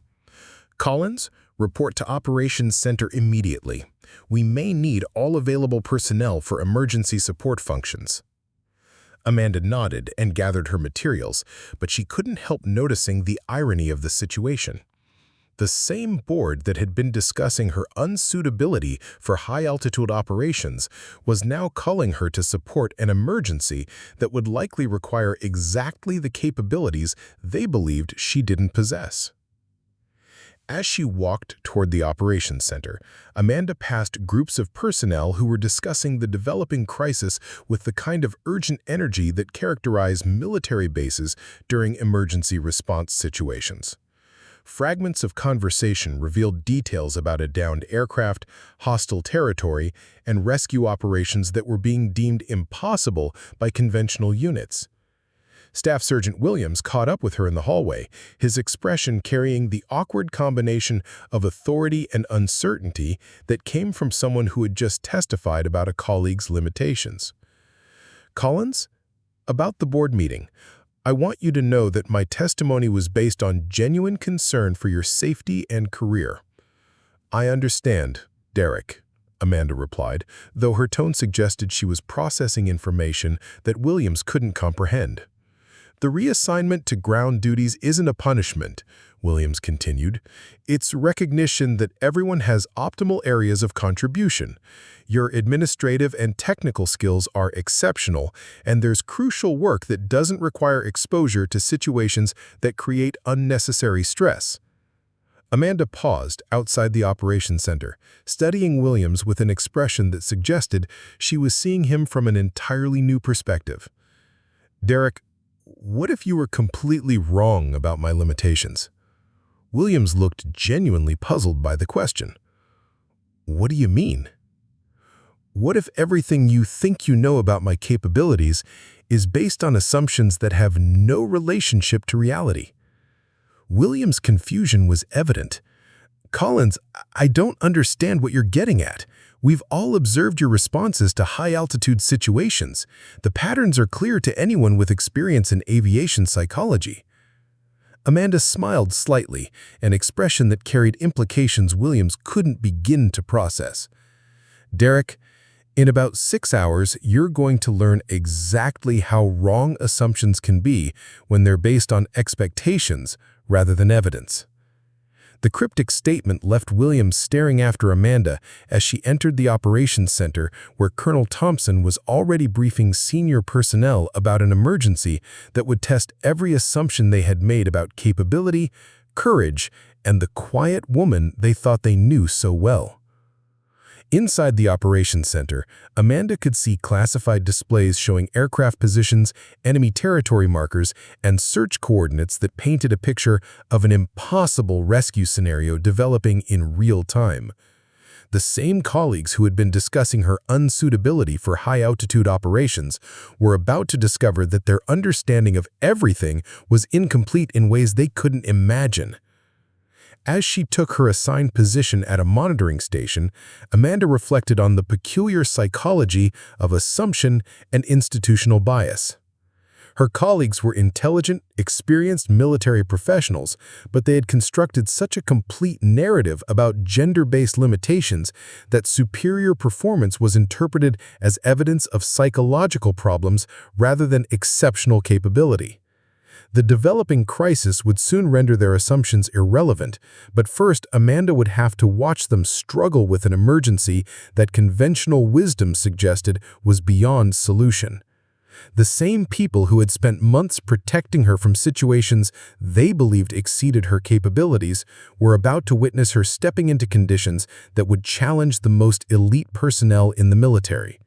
Collins, report to Operations Center immediately. We may need all available personnel for emergency support functions. Amanda nodded and gathered her materials, but she couldn't help noticing the irony of the situation. The same board that had been discussing her unsuitability for high-altitude operations was now calling her to support an emergency that would likely require exactly the capabilities they believed she didn't possess. As she walked toward the operations center, Amanda passed groups of personnel who were discussing the developing crisis with the kind of urgent energy that characterized military bases during emergency response situations. Fragments of conversation revealed details about a downed aircraft, hostile territory, and rescue operations that were being deemed impossible by conventional units. Staff Sergeant Williams caught up with her in the hallway, his expression carrying the awkward combination of authority and uncertainty that came from someone who had just testified about a colleague's limitations. Collins, about the board meeting, I want you to know that my testimony was based on genuine concern for your safety and career. I understand, Derek, Amanda replied, though her tone suggested she was processing information that Williams couldn't comprehend. The reassignment to ground duties isn't a punishment, Williams continued. It's recognition that everyone has optimal areas of contribution. Your administrative and technical skills are exceptional, and there's crucial work that doesn't require exposure to situations that create unnecessary stress. Amanda paused outside the operations center, studying Williams with an expression that suggested she was seeing him from an entirely new perspective. "Derek, what if you were completely wrong about my limitations?" Williams looked genuinely puzzled by the question. "What do you mean?" "What if everything you think you know about my capabilities is based on assumptions that have no relationship to reality?" Williams' confusion was evident. "Collins, I don't understand what you're getting at. We've all observed your responses to high-altitude situations. The patterns are clear to anyone with experience in aviation psychology." Amanda smiled slightly, an expression that carried implications Williams couldn't begin to process. "Derek, in about 6 hours, you're going to learn exactly how wrong assumptions can be when they're based on expectations rather than evidence." The cryptic statement left Williams staring after Amanda as she entered the operations center where Colonel Thompson was already briefing senior personnel about an emergency that would test every assumption they had made about capability, courage, and the quiet woman they thought they knew so well. Inside the operations center, Amanda could see classified displays showing aircraft positions, enemy territory markers, and search coordinates that painted a picture of an impossible rescue scenario developing in real time. The same colleagues who had been discussing her unsuitability for high-altitude operations were about to discover that their understanding of everything was incomplete in ways they couldn't imagine. As she took her assigned position at a monitoring station, Amanda reflected on the peculiar psychology of assumption and institutional bias. Her colleagues were intelligent, experienced military professionals, but they had constructed such a complete narrative about gender-based limitations that superior performance was interpreted as evidence of psychological problems rather than exceptional capability. The developing crisis would soon render their assumptions irrelevant, but first Amanda would have to watch them struggle with an emergency that conventional wisdom suggested was beyond solution. The same people who had spent months protecting her from situations they believed exceeded her capabilities were about to witness her stepping into conditions that would challenge the most elite personnel in the military.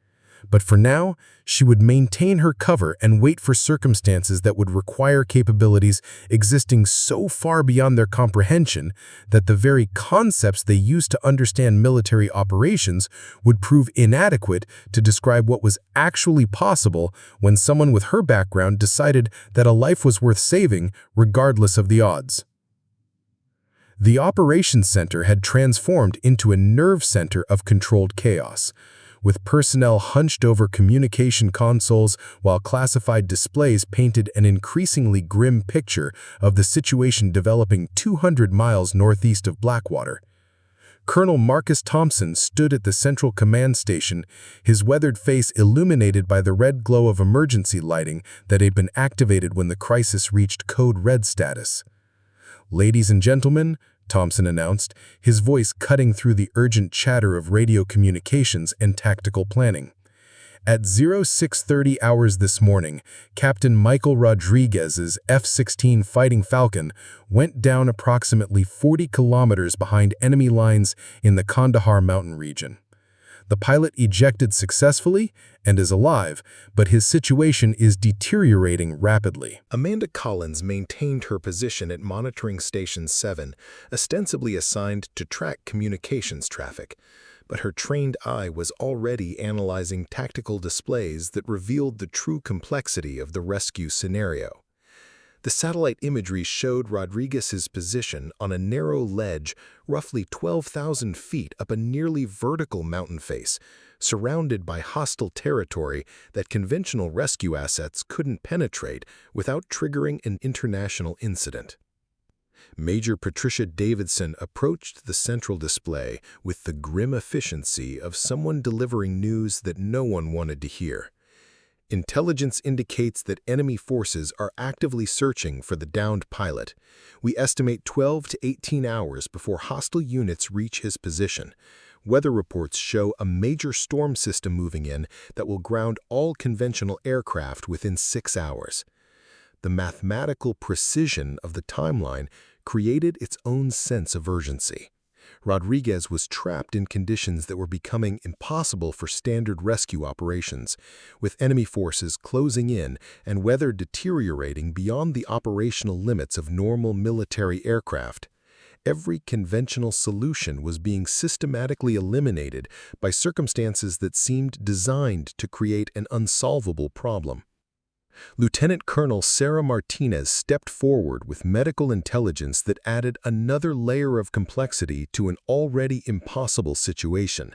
But for now, she would maintain her cover and wait for circumstances that would require capabilities existing so far beyond their comprehension that the very concepts they used to understand military operations would prove inadequate to describe what was actually possible when someone with her background decided that a life was worth saving regardless of the odds. The operations center had transformed into a nerve center of controlled chaos, with personnel hunched over communication consoles while classified displays painted an increasingly grim picture of the situation developing 200 miles northeast of Blackwater. Colonel Marcus Thompson stood at the central command station, his weathered face illuminated by the red glow of emergency lighting that had been activated when the crisis reached Code Red status. "Ladies and gentlemen," Thompson announced, his voice cutting through the urgent chatter of radio communications and tactical planning. At 0630 hours this morning, Captain Michael Rodriguez's F-16 Fighting Falcon went down approximately 40 kilometers behind enemy lines in the Kandahar mountain region. The pilot ejected successfully and is alive, but his situation is deteriorating rapidly. Amanda Collins maintained her position at Monitoring Station 7, ostensibly assigned to track communications traffic, but her trained eye was already analyzing tactical displays that revealed the true complexity of the rescue scenario. The satellite imagery showed Rodriguez's position on a narrow ledge roughly 12,000 feet up a nearly vertical mountain face, surrounded by hostile territory that conventional rescue assets couldn't penetrate without triggering an international incident. Major Patricia Davidson approached the central display with the grim efficiency of someone delivering news that no one wanted to hear. "Intelligence indicates that enemy forces are actively searching for the downed pilot. We estimate 12 to 18 hours before hostile units reach his position. Weather reports show a major storm system moving in that will ground all conventional aircraft within 6 hours." The mathematical precision of the timeline created its own sense of urgency. Rodriguez was trapped in conditions that were becoming impossible for standard rescue operations, with enemy forces closing in and weather deteriorating beyond the operational limits of normal military aircraft. Every conventional solution was being systematically eliminated by circumstances that seemed designed to create an unsolvable problem. Lieutenant Colonel Sarah Martinez stepped forward with medical intelligence that added another layer of complexity to an already impossible situation.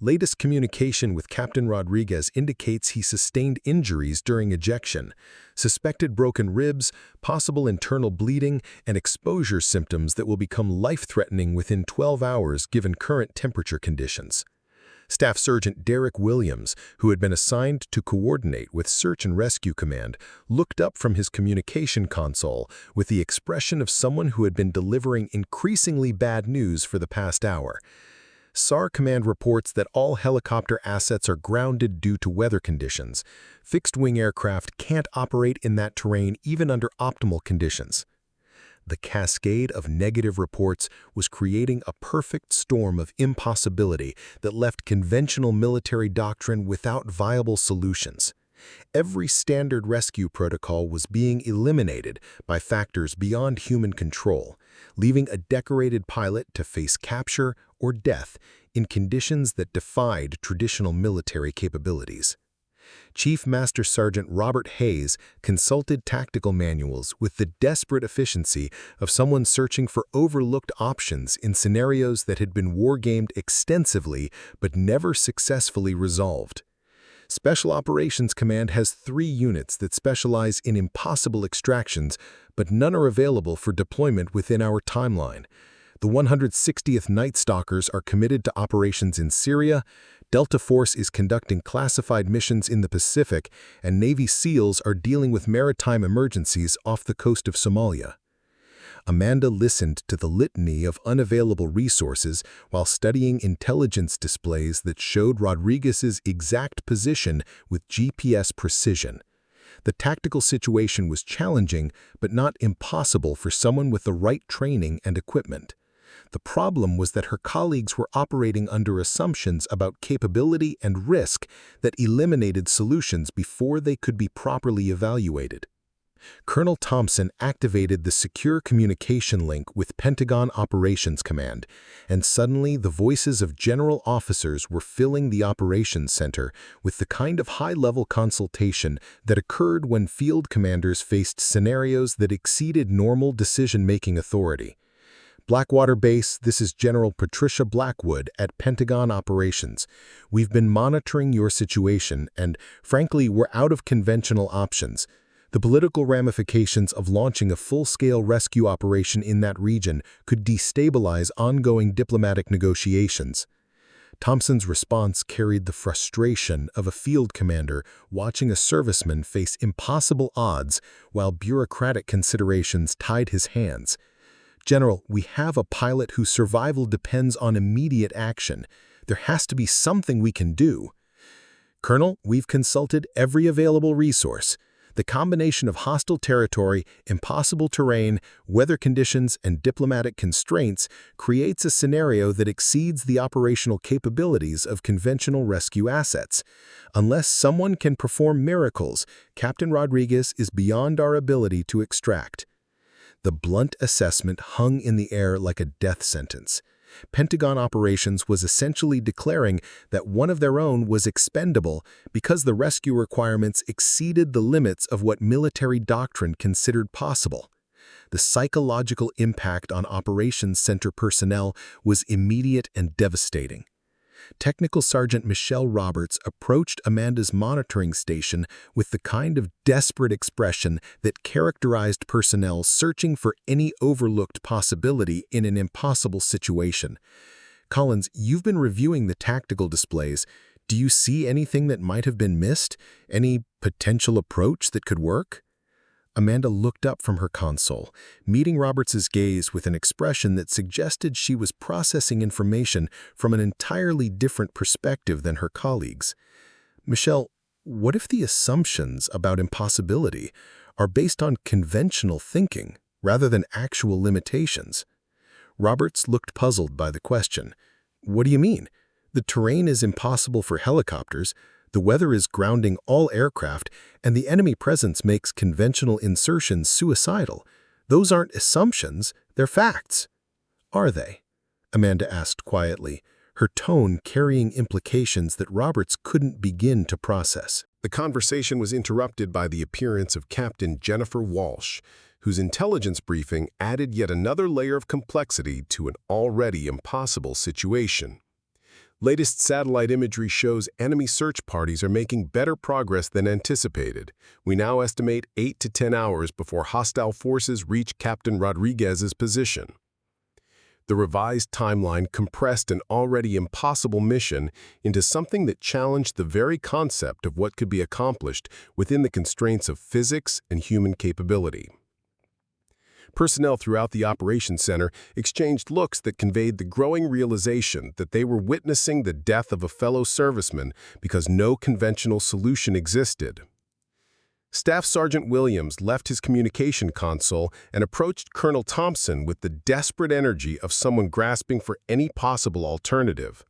Latest communication with Captain Rodriguez indicates he sustained injuries during ejection, suspected broken ribs, possible internal bleeding, and exposure symptoms that will become life-threatening within 12 hours given current temperature conditions. Staff Sergeant Derek Williams, who had been assigned to coordinate with Search and Rescue Command, looked up from his communication console with the expression of someone who had been delivering increasingly bad news for the past hour. SAR Command reports that all helicopter assets are grounded due to weather conditions. Fixed-wing aircraft can't operate in that terrain even under optimal conditions. The cascade of negative reports was creating a perfect storm of impossibility that left conventional military doctrine without viable solutions. Every standard rescue protocol was being eliminated by factors beyond human control, leaving a decorated pilot to face capture or death in conditions that defied traditional military capabilities. Chief Master Sergeant Robert Hayes consulted tactical manuals with the desperate efficiency of someone searching for overlooked options in scenarios that had been wargamed extensively but never successfully resolved. Special Operations Command has 3 units that specialize in impossible extractions, but none are available for deployment within our timeline. The 160th Night Stalkers are committed to operations in Syria, Delta Force is conducting classified missions in the Pacific, and Navy SEALs are dealing with maritime emergencies off the coast of Somalia. Amanda listened to the litany of unavailable resources while studying intelligence displays that showed Rodriguez's exact position with GPS precision. The tactical situation was challenging, but not impossible for someone with the right training and equipment. The problem was that her colleagues were operating under assumptions about capability and risk that eliminated solutions before they could be properly evaluated. Colonel Thompson activated the secure communication link with Pentagon Operations Command, and suddenly the voices of general officers were filling the operations center with the kind of high-level consultation that occurred when field commanders faced scenarios that exceeded normal decision-making authority. Blackwater Base, this is General Patricia Blackwood at Pentagon Operations. We've been monitoring your situation and, frankly, we're out of conventional options. The political ramifications of launching a full-scale rescue operation in that region could destabilize ongoing diplomatic negotiations. Thompson's response carried the frustration of a field commander watching a serviceman face impossible odds while bureaucratic considerations tied his hands. General, we have a pilot whose survival depends on immediate action. There has to be something we can do. Colonel, we've consulted every available resource. The combination of hostile territory, impossible terrain, weather conditions, and diplomatic constraints creates a scenario that exceeds the operational capabilities of conventional rescue assets. Unless someone can perform miracles, Captain Rodriguez is beyond our ability to extract. The blunt assessment hung in the air like a death sentence. Pentagon Operations was essentially declaring that one of their own was expendable because the rescue requirements exceeded the limits of what military doctrine considered possible. The psychological impact on Operations Center personnel was immediate and devastating. Technical Sergeant Michelle Roberts approached Amanda's monitoring station with the kind of desperate expression that characterized personnel searching for any overlooked possibility in an impossible situation. Collins, you've been reviewing the tactical displays. Do you see anything that might have been missed? Any potential approach that could work? Amanda looked up from her console, meeting Roberts's gaze with an expression that suggested she was processing information from an entirely different perspective than her colleagues. Michelle, what if the assumptions about impossibility are based on conventional thinking, rather than actual limitations. Roberts looked puzzled by the question. What do you mean? The terrain is impossible for helicopters, the weather is grounding all aircraft, and the enemy presence makes conventional insertions suicidal. Those aren't assumptions, they're facts. Are they? Amanda asked quietly, her tone carrying implications that Roberts couldn't begin to process. The conversation was interrupted by the appearance of Captain Jennifer Walsh, whose intelligence briefing added yet another layer of complexity to an already impossible situation. Latest satellite imagery shows enemy search parties are making better progress than anticipated. We now estimate 8 to 10 hours before hostile forces reach Captain Rodriguez's position. The revised timeline compressed an already impossible mission into something that challenged the very concept of what could be accomplished within the constraints of physics and human capability. Personnel throughout the operations center exchanged looks that conveyed the growing realization that they were witnessing the death of a fellow serviceman because no conventional solution existed. Staff Sergeant Williams left his communication console and approached Colonel Thompson with the desperate energy of someone grasping for any possible alternative.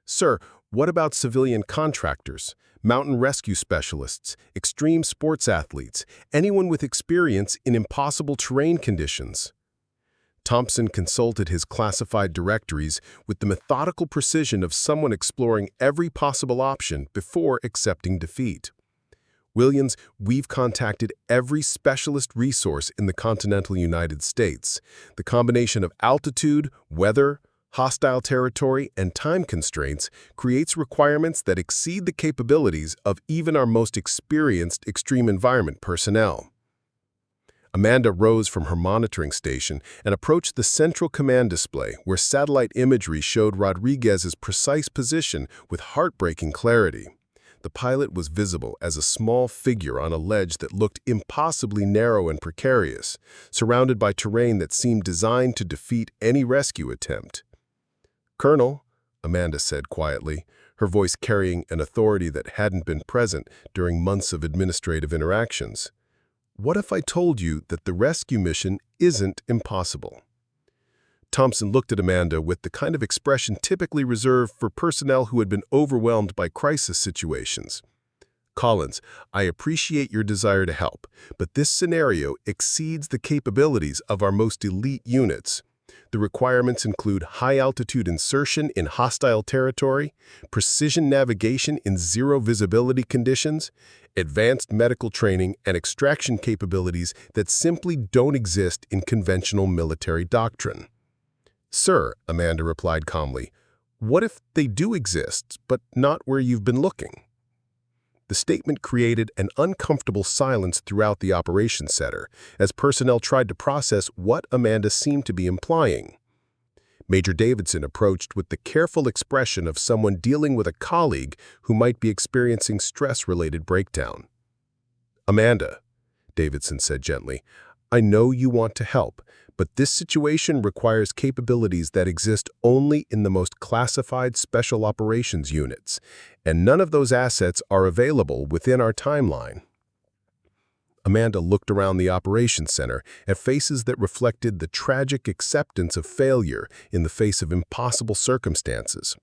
"Sir, what about civilian contractors, mountain rescue specialists, extreme sports athletes, anyone with experience in impossible terrain conditions?" Thompson consulted his classified directories with the methodical precision of someone exploring every possible option before accepting defeat. "Williams, we've contacted every specialist resource in the continental United States. The combination of altitude, weather, hostile territory, and time constraints creates requirements that exceed the capabilities of even our most experienced extreme environment personnel." Amanda rose from her monitoring station and approached the central command display where satellite imagery showed Rodriguez's precise position with heartbreaking clarity. The pilot was visible as a small figure on a ledge that looked impossibly narrow and precarious, surrounded by terrain that seemed designed to defeat any rescue attempt. "Colonel," Amanda said quietly, her voice carrying an authority that hadn't been present during months of administrative interactions, "what if I told you that the rescue mission isn't impossible?" Thompson looked at Amanda with the kind of expression typically reserved for personnel who had been overwhelmed by crisis situations. "Collins, I appreciate your desire to help, but this scenario exceeds the capabilities of our most elite units. The requirements include high-altitude insertion in hostile territory, precision navigation in zero-visibility conditions, advanced medical training, and extraction capabilities that simply don't exist in conventional military doctrine." "Sir," Amanda replied calmly, "what if they do exist, but not where you've been looking?" The statement created an uncomfortable silence throughout the operations center as personnel tried to process what Amanda seemed to be implying. Major Davidson approached with the careful expression of someone dealing with a colleague who might be experiencing stress-related breakdown. "Amanda," Davidson said gently, "I know you want to help, but this situation requires capabilities that exist only in the most classified special operations units, and none of those assets are available within our timeline." Amanda looked around the operations center at faces that reflected the tragic acceptance of failure in the face of impossible circumstances.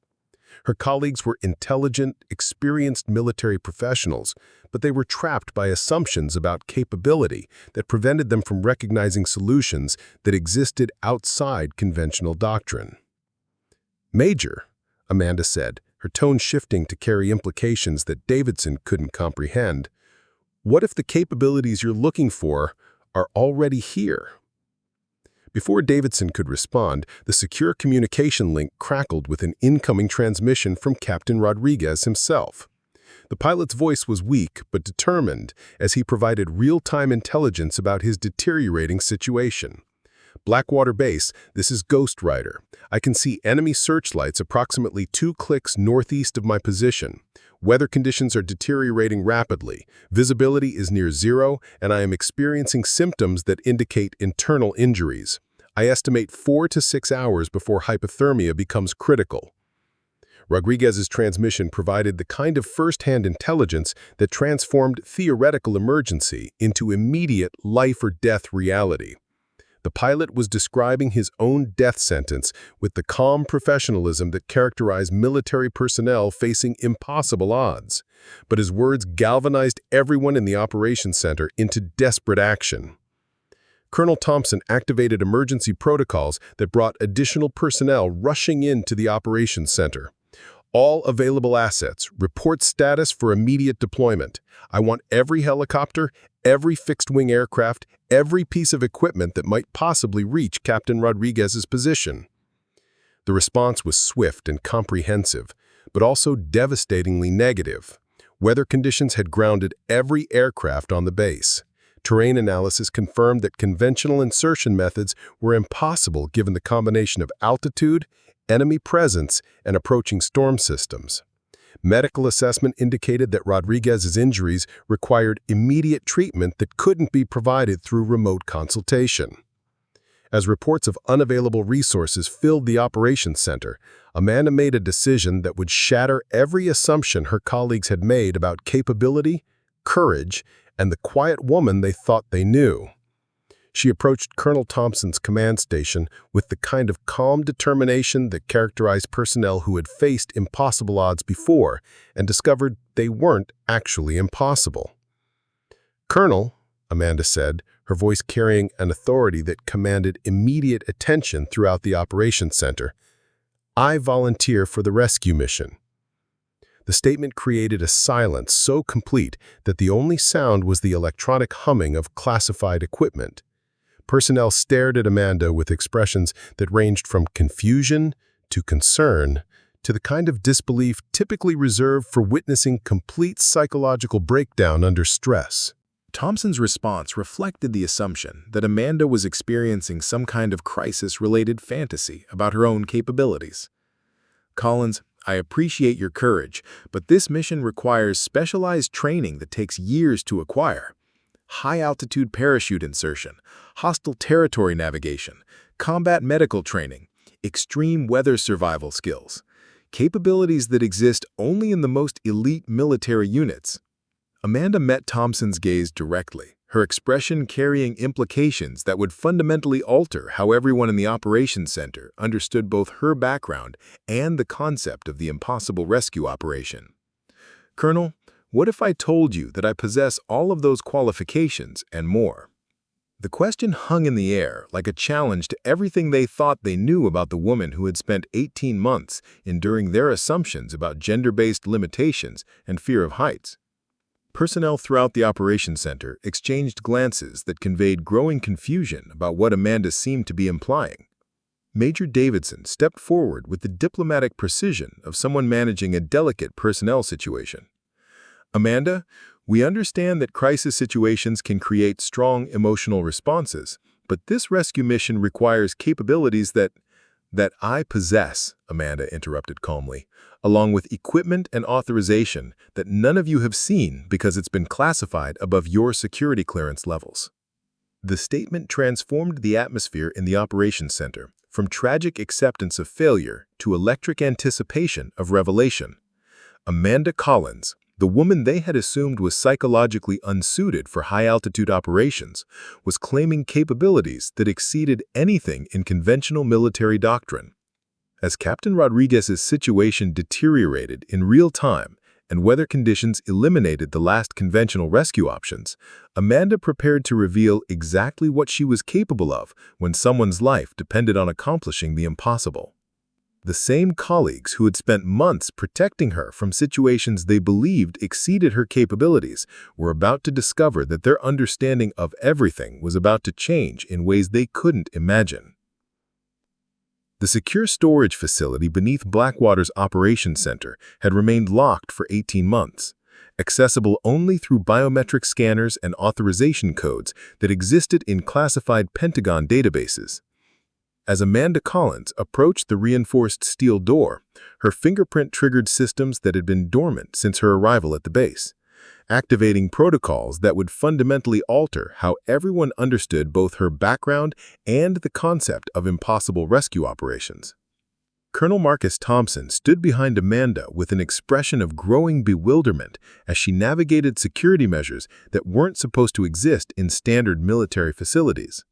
Her colleagues were intelligent, experienced military professionals, but they were trapped by assumptions about capability that prevented them from recognizing solutions that existed outside conventional doctrine. "Major," Amanda said, her tone shifting to carry implications that Davidson couldn't comprehend, "what if the capabilities you're looking for are already here?" Before Davidson could respond, the secure communication link crackled with an incoming transmission from Captain Rodriguez himself. The pilot's voice was weak but determined as he provided real-time intelligence about his deteriorating situation. "Blackwater Base, this is Ghost Rider. I can see enemy searchlights approximately 2 clicks northeast of my position. Weather conditions are deteriorating rapidly. Visibility is near zero, and I am experiencing symptoms that indicate internal injuries. I estimate 4 to 6 hours before hypothermia becomes critical." Rodriguez's transmission provided the kind of first-hand intelligence that transformed theoretical emergency into immediate life-or-death reality. The pilot was describing his own death sentence with the calm professionalism that characterized military personnel facing impossible odds. But his words galvanized everyone in the operations center into desperate action. Colonel Thompson activated emergency protocols that brought additional personnel rushing into the operations center. All available assets, report status for immediate deployment. I want every helicopter, every fixed-wing aircraft, every piece of equipment that might possibly reach Captain Rodriguez's position. The response was swift and comprehensive, but also devastatingly negative. Weather conditions had grounded every aircraft on the base. Terrain analysis confirmed that conventional insertion methods were impossible given the combination of altitude, enemy presence, and approaching storm systems. Medical assessment indicated that Rodriguez's injuries required immediate treatment that couldn't be provided through remote consultation. As reports of unavailable resources filled the operations center, Amanda made a decision that would shatter every assumption her colleagues had made about capability, courage, and the quiet woman they thought they knew. She approached Colonel Thompson's command station with the kind of calm determination that characterized personnel who had faced impossible odds before and discovered they weren't actually impossible. "Colonel," Amanda said, her voice carrying an authority that commanded immediate attention throughout the operations center, "I volunteer for the rescue mission." The statement created a silence so complete that the only sound was the electronic humming of classified equipment. Personnel stared at Amanda with expressions that ranged from confusion to concern to the kind of disbelief typically reserved for witnessing complete psychological breakdown under stress. Thompson's response reflected the assumption that Amanda was experiencing some kind of crisis-related fantasy about her own capabilities. "Collins, I appreciate your courage, but this mission requires specialized training that takes years to acquire. High-altitude parachute insertion, hostile territory navigation, combat medical training, extreme weather survival skills, capabilities that exist only in the most elite military units." Amanda met Thompson's gaze directly, her expression carrying implications that would fundamentally alter how everyone in the operations center understood both her background and the concept of the impossible rescue operation. "Colonel, what if I told you that I possess all of those qualifications and more?" The question hung in the air like a challenge to everything they thought they knew about the woman who had spent 18 months enduring their assumptions about gender-based limitations and fear of heights. Personnel throughout the operations center exchanged glances that conveyed growing confusion about what Amanda seemed to be implying. Major Davidson stepped forward with the diplomatic precision of someone managing a delicate personnel situation. "Amanda, we understand that crisis situations can create strong emotional responses, but this rescue mission requires capabilities that I possess," Amanda interrupted calmly, "along with equipment and authorization that none of you have seen because it's been classified above your security clearance levels." The statement transformed the atmosphere in the operations center, from tragic acceptance of failure to electric anticipation of revelation. Amanda Collins, the woman they had assumed was psychologically unsuited for high-altitude operations, was claiming capabilities that exceeded anything in conventional military doctrine. As Captain Rodriguez's situation deteriorated in real time and weather conditions eliminated the last conventional rescue options, Amanda prepared to reveal exactly what she was capable of when someone's life depended on accomplishing the impossible. The same colleagues who had spent months protecting her from situations they believed exceeded her capabilities were about to discover that their understanding of everything was about to change in ways they couldn't imagine. The secure storage facility beneath Blackwater's operations center had remained locked for 18 months, accessible only through biometric scanners and authorization codes that existed in classified Pentagon databases. As Amanda Collins approached the reinforced steel door, her fingerprint triggered systems that had been dormant since her arrival at the base, activating protocols that would fundamentally alter how everyone understood both her background and the concept of impossible rescue operations. Colonel Marcus Thompson stood behind Amanda with an expression of growing bewilderment as she navigated security measures that weren't supposed to exist in standard military facilities.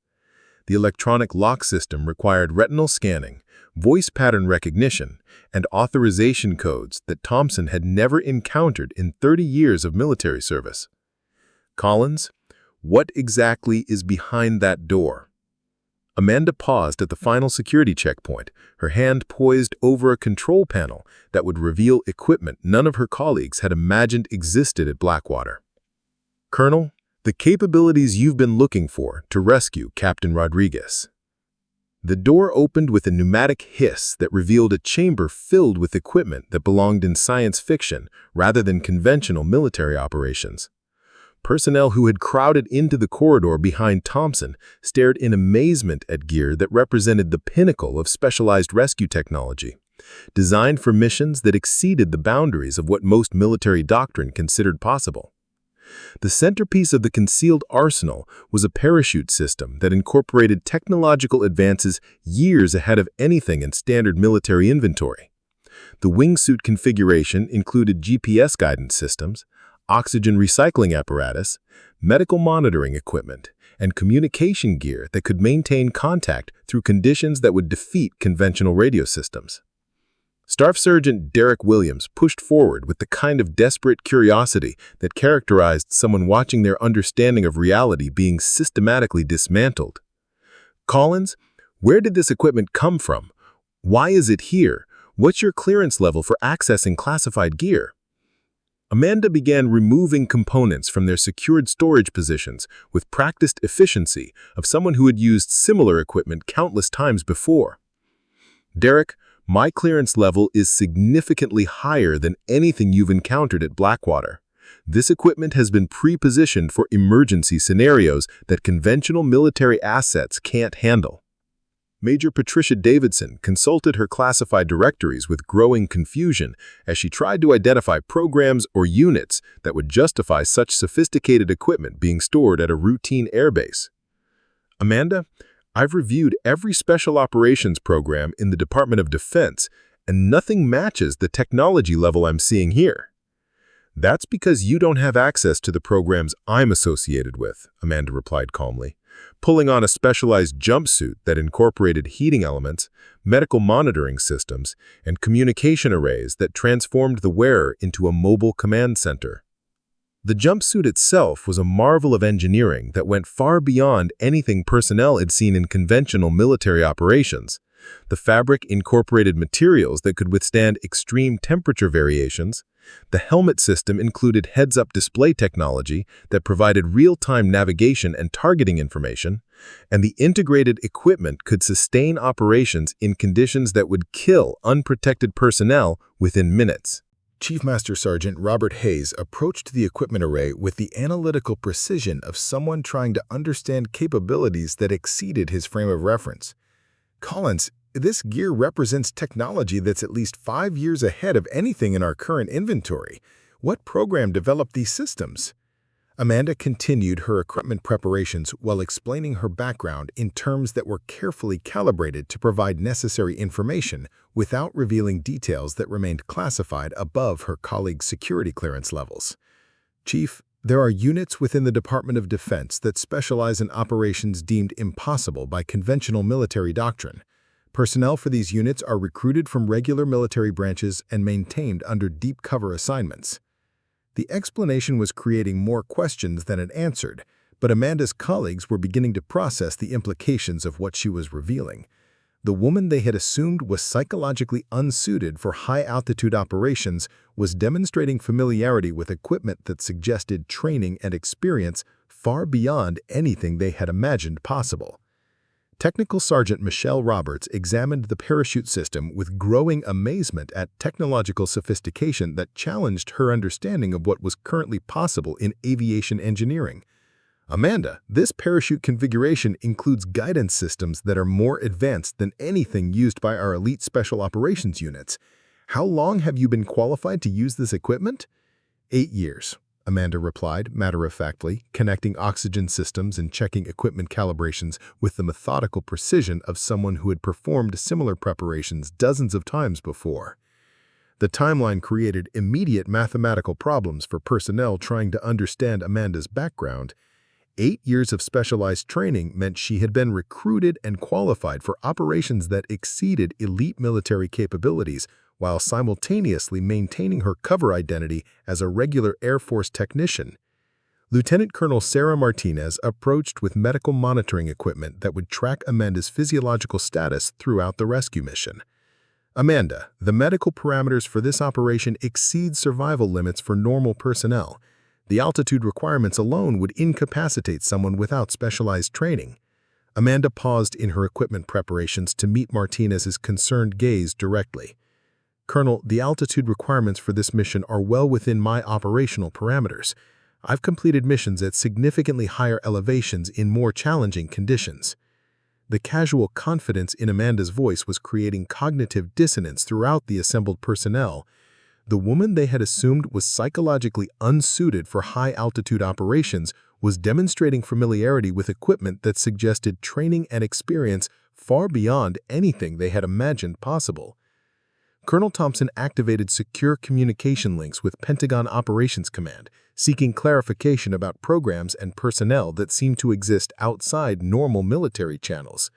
The electronic lock system required retinal scanning, voice pattern recognition, and authorization codes that Thompson had never encountered in 30 years of military service. Collins, what exactly is behind that door? Amanda paused at the final security checkpoint, her hand poised over a control panel that would reveal equipment none of her colleagues had imagined existed at Blackwater. Colonel, the capabilities you've been looking for to rescue Captain Rodriguez. The door opened with a pneumatic hiss that revealed a chamber filled with equipment that belonged in science fiction rather than conventional military operations. Personnel who had crowded into the corridor behind Thompson stared in amazement at gear that represented the pinnacle of specialized rescue technology, designed for missions that exceeded the boundaries of what most military doctrine considered possible. The centerpiece of the concealed arsenal was a parachute system that incorporated technological advances years ahead of anything in standard military inventory. The wingsuit configuration included GPS guidance systems, oxygen recycling apparatus, medical monitoring equipment, and communication gear that could maintain contact through conditions that would defeat conventional radio systems. Staff Sergeant Derek Williams pushed forward with the kind of desperate curiosity that characterized someone watching their understanding of reality being systematically dismantled. Collins, where did this equipment come from? Why is it here? What's your clearance level for accessing classified gear? Amanda began removing components from their secured storage positions with practiced efficiency of someone who had used similar equipment countless times before. Derek, my clearance level is significantly higher than anything you've encountered at Blackwater. This equipment has been pre-positioned for emergency scenarios that conventional military assets can't handle. Major Patricia Davidson consulted her classified directories with growing confusion as she tried to identify programs or units that would justify such sophisticated equipment being stored at a routine airbase. Amanda, I've reviewed every special operations program in the Department of Defense, and nothing matches the technology level I'm seeing here. That's because you don't have access to the programs I'm associated with, Amanda replied calmly, pulling on a specialized jumpsuit that incorporated heating elements, medical monitoring systems, and communication arrays that transformed the wearer into a mobile command center. The jumpsuit itself was a marvel of engineering that went far beyond anything personnel had seen in conventional military operations. The fabric incorporated materials that could withstand extreme temperature variations. The helmet system included heads-up display technology that provided real-time navigation and targeting information, and the integrated equipment could sustain operations in conditions that would kill unprotected personnel within minutes. Chief Master Sergeant Robert Hayes approached the equipment array with the analytical precision of someone trying to understand capabilities that exceeded his frame of reference. Collins, this gear represents technology that's at least 5 years ahead of anything in our current inventory. What program developed these systems? Amanda continued her equipment preparations while explaining her background in terms that were carefully calibrated to provide necessary information without revealing details that remained classified above her colleagues' security clearance levels. Chief, there are units within the Department of Defense that specialize in operations deemed impossible by conventional military doctrine. Personnel for these units are recruited from regular military branches and maintained under deep cover assignments. The explanation was creating more questions than it answered, but Amanda's colleagues were beginning to process the implications of what she was revealing. The woman they had assumed was psychologically unsuited for high-altitude operations was demonstrating familiarity with equipment that suggested training and experience far beyond anything they had imagined possible. Technical Sergeant Michelle Roberts examined the parachute system with growing amazement at technological sophistication that challenged her understanding of what was currently possible in aviation engineering. Amanda, this parachute configuration includes guidance systems that are more advanced than anything used by our elite special operations units. How long have you been qualified to use this equipment? 8 years. Amanda replied, matter-of-factly, connecting oxygen systems and checking equipment calibrations with the methodical precision of someone who had performed similar preparations dozens of times before. The timeline created immediate mathematical problems for personnel trying to understand Amanda's background. 8 years of specialized training meant she had been recruited and qualified for operations that exceeded elite military capabilities while simultaneously maintaining her cover identity as a regular Air Force technician. Lieutenant Colonel Sarah Martinez approached with medical monitoring equipment that would track Amanda's physiological status throughout the rescue mission. Amanda, the medical parameters for this operation exceed survival limits for normal personnel. The altitude requirements alone would incapacitate someone without specialized training. Amanda paused in her equipment preparations to meet Martinez's concerned gaze directly. Colonel, the altitude requirements for this mission are well within my operational parameters. I've completed missions at significantly higher elevations in more challenging conditions. The casual confidence in Amanda's voice was creating cognitive dissonance throughout the assembled personnel. The woman they had assumed was psychologically unsuited for high-altitude operations was demonstrating familiarity with equipment that suggested training and experience far beyond anything they had imagined possible. Colonel Thompson activated secure communication links with Pentagon Operations Command, seeking clarification about programs and personnel that seemed to exist outside normal military channels.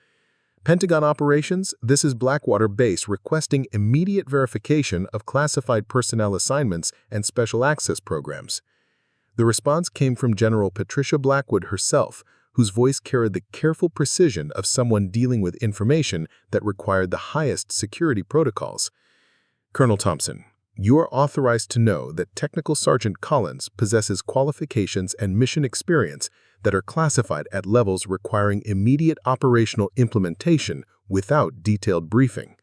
Pentagon Operations, this is Blackwater Base requesting immediate verification of classified personnel assignments and special access programs. The response came from General Patricia Blackwood herself, whose voice carried the careful precision of someone dealing with information that required the highest security protocols. Colonel Thompson, you are authorized to know that Technical Sergeant Collins possesses qualifications and mission experience that are classified at levels requiring immediate operational implementation without detailed briefing.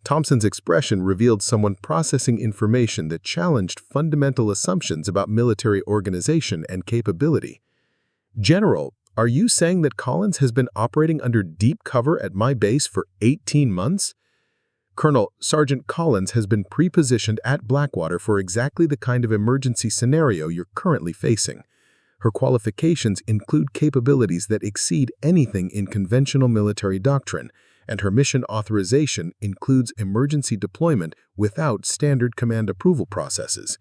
Thompson's expression revealed someone processing information that challenged fundamental assumptions about military organization and capability. General, are you saying that Collins has been operating under deep cover at my base for 18 months? Colonel, Sergeant Collins has been pre-positioned at Blackwater for exactly the kind of emergency scenario you're currently facing. Her qualifications include capabilities that exceed anything in conventional military doctrine, and her mission authorization includes emergency deployment without standard command approval processes.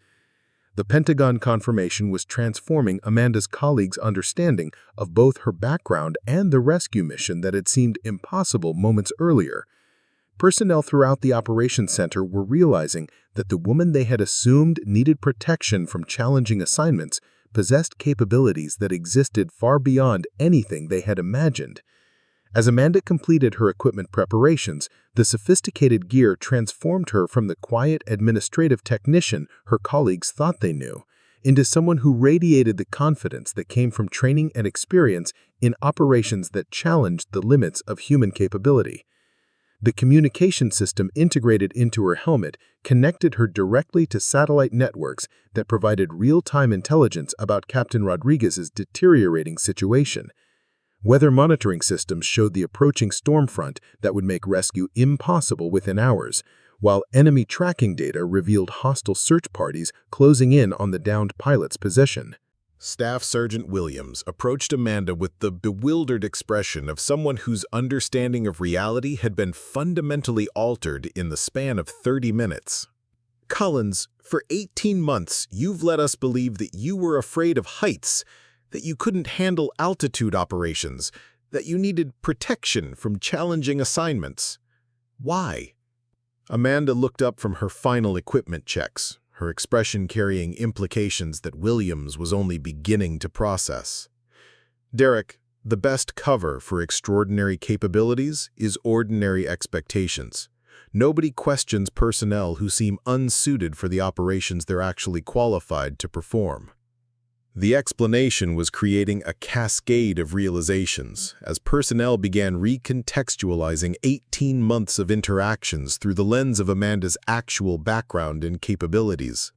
The Pentagon confirmation was transforming Amanda's colleagues' understanding of both her background and the rescue mission that had seemed impossible moments earlier. Personnel throughout the operations center were realizing that the woman they had assumed needed protection from challenging assignments possessed capabilities that existed far beyond anything they had imagined. As Amanda completed her equipment preparations, the sophisticated gear transformed her from the quiet administrative technician her colleagues thought they knew into someone who radiated the confidence that came from training and experience in operations that challenged the limits of human capability. The communication system integrated into her helmet connected her directly to satellite networks that provided real-time intelligence about Captain Rodriguez's deteriorating situation. Weather monitoring systems showed the approaching storm front that would make rescue impossible within hours, while enemy tracking data revealed hostile search parties closing in on the downed pilot's position. Staff Sergeant Williams approached Amanda with the bewildered expression of someone whose understanding of reality had been fundamentally altered in the span of 30 minutes. Collins, for 18 months, you've led us believe that you were afraid of heights, that you couldn't handle altitude operations, that you needed protection from challenging assignments. Why? Amanda looked up from her final equipment checks, her expression carrying implications that Williams was only beginning to process. Derek, the best cover for extraordinary capabilities is ordinary expectations. Nobody questions personnel who seem unsuited for the operations they're actually qualified to perform. The explanation was creating a cascade of realizations as personnel began recontextualizing 18 months of interactions through the lens of Amanda's actual background and capabilities.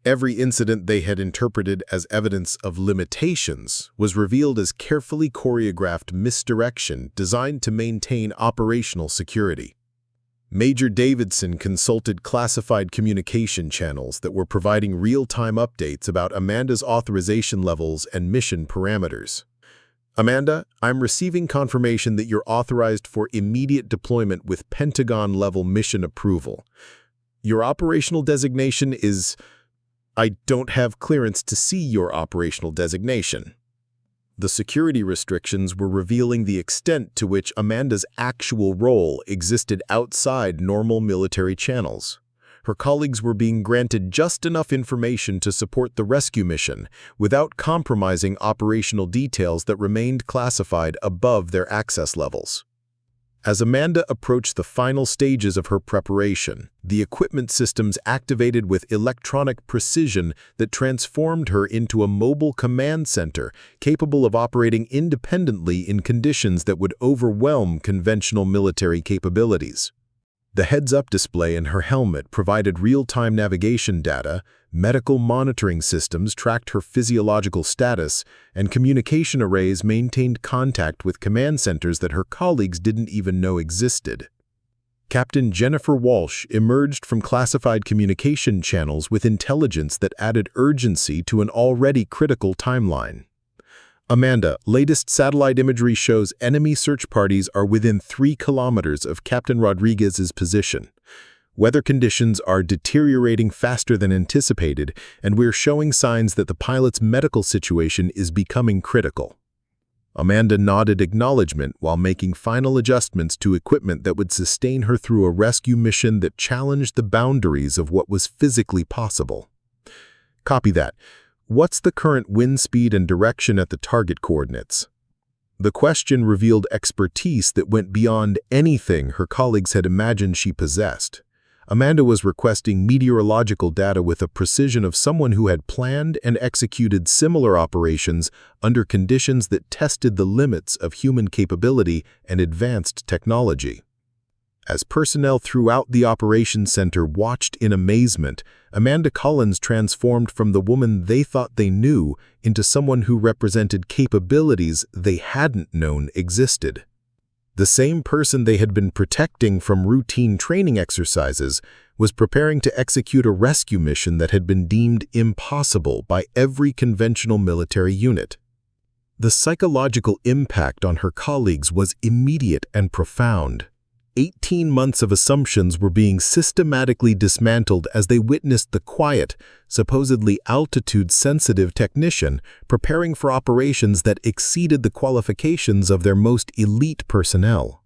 Every incident they had interpreted as evidence of limitations was revealed as carefully choreographed misdirection designed to maintain operational security. Major Davidson consulted classified communication channels that were providing real-time updates about Amanda's authorization levels and mission parameters. Amanda, I'm receiving confirmation that you're authorized for immediate deployment with Pentagon-level mission approval. Your operational designation is... I don't have clearance to see your operational designation. The security restrictions were revealing the extent to which Amanda's actual role existed outside normal military channels. Her colleagues were being granted just enough information to support the rescue mission, without compromising operational details that remained classified above their access levels. As Amanda approached the final stages of her preparation, the equipment systems activated with electronic precision that transformed her into a mobile command center capable of operating independently in conditions that would overwhelm conventional military capabilities. The heads-up display in her helmet provided real-time navigation data, medical monitoring systems tracked her physiological status, and communication arrays maintained contact with command centers that her colleagues didn't even know existed. Captain Jennifer Walsh emerged from classified communication channels with intelligence that added urgency to an already critical timeline. Amanda, latest satellite imagery shows enemy search parties are within 3 kilometers of Captain Rodriguez's position. Weather conditions are deteriorating faster than anticipated, and we're showing signs that the pilot's medical situation is becoming critical. Amanda nodded acknowledgement while making final adjustments to equipment that would sustain her through a rescue mission that challenged the boundaries of what was physically possible. Copy that. What's the current wind speed and direction at the target coordinates? The question revealed expertise that went beyond anything her colleagues had imagined she possessed. Amanda was requesting meteorological data with a precision of someone who had planned and executed similar operations under conditions that tested the limits of human capability and advanced technology. As personnel throughout the operations center watched in amazement, Amanda Collins transformed from the woman they thought they knew into someone who represented capabilities they hadn't known existed. The same person they had been protecting from routine training exercises was preparing to execute a rescue mission that had been deemed impossible by every conventional military unit. The psychological impact on her colleagues was immediate and profound. 18 months of assumptions were being systematically dismantled as they witnessed the quiet, supposedly altitude-sensitive technician preparing for operations that exceeded the qualifications of their most elite personnel.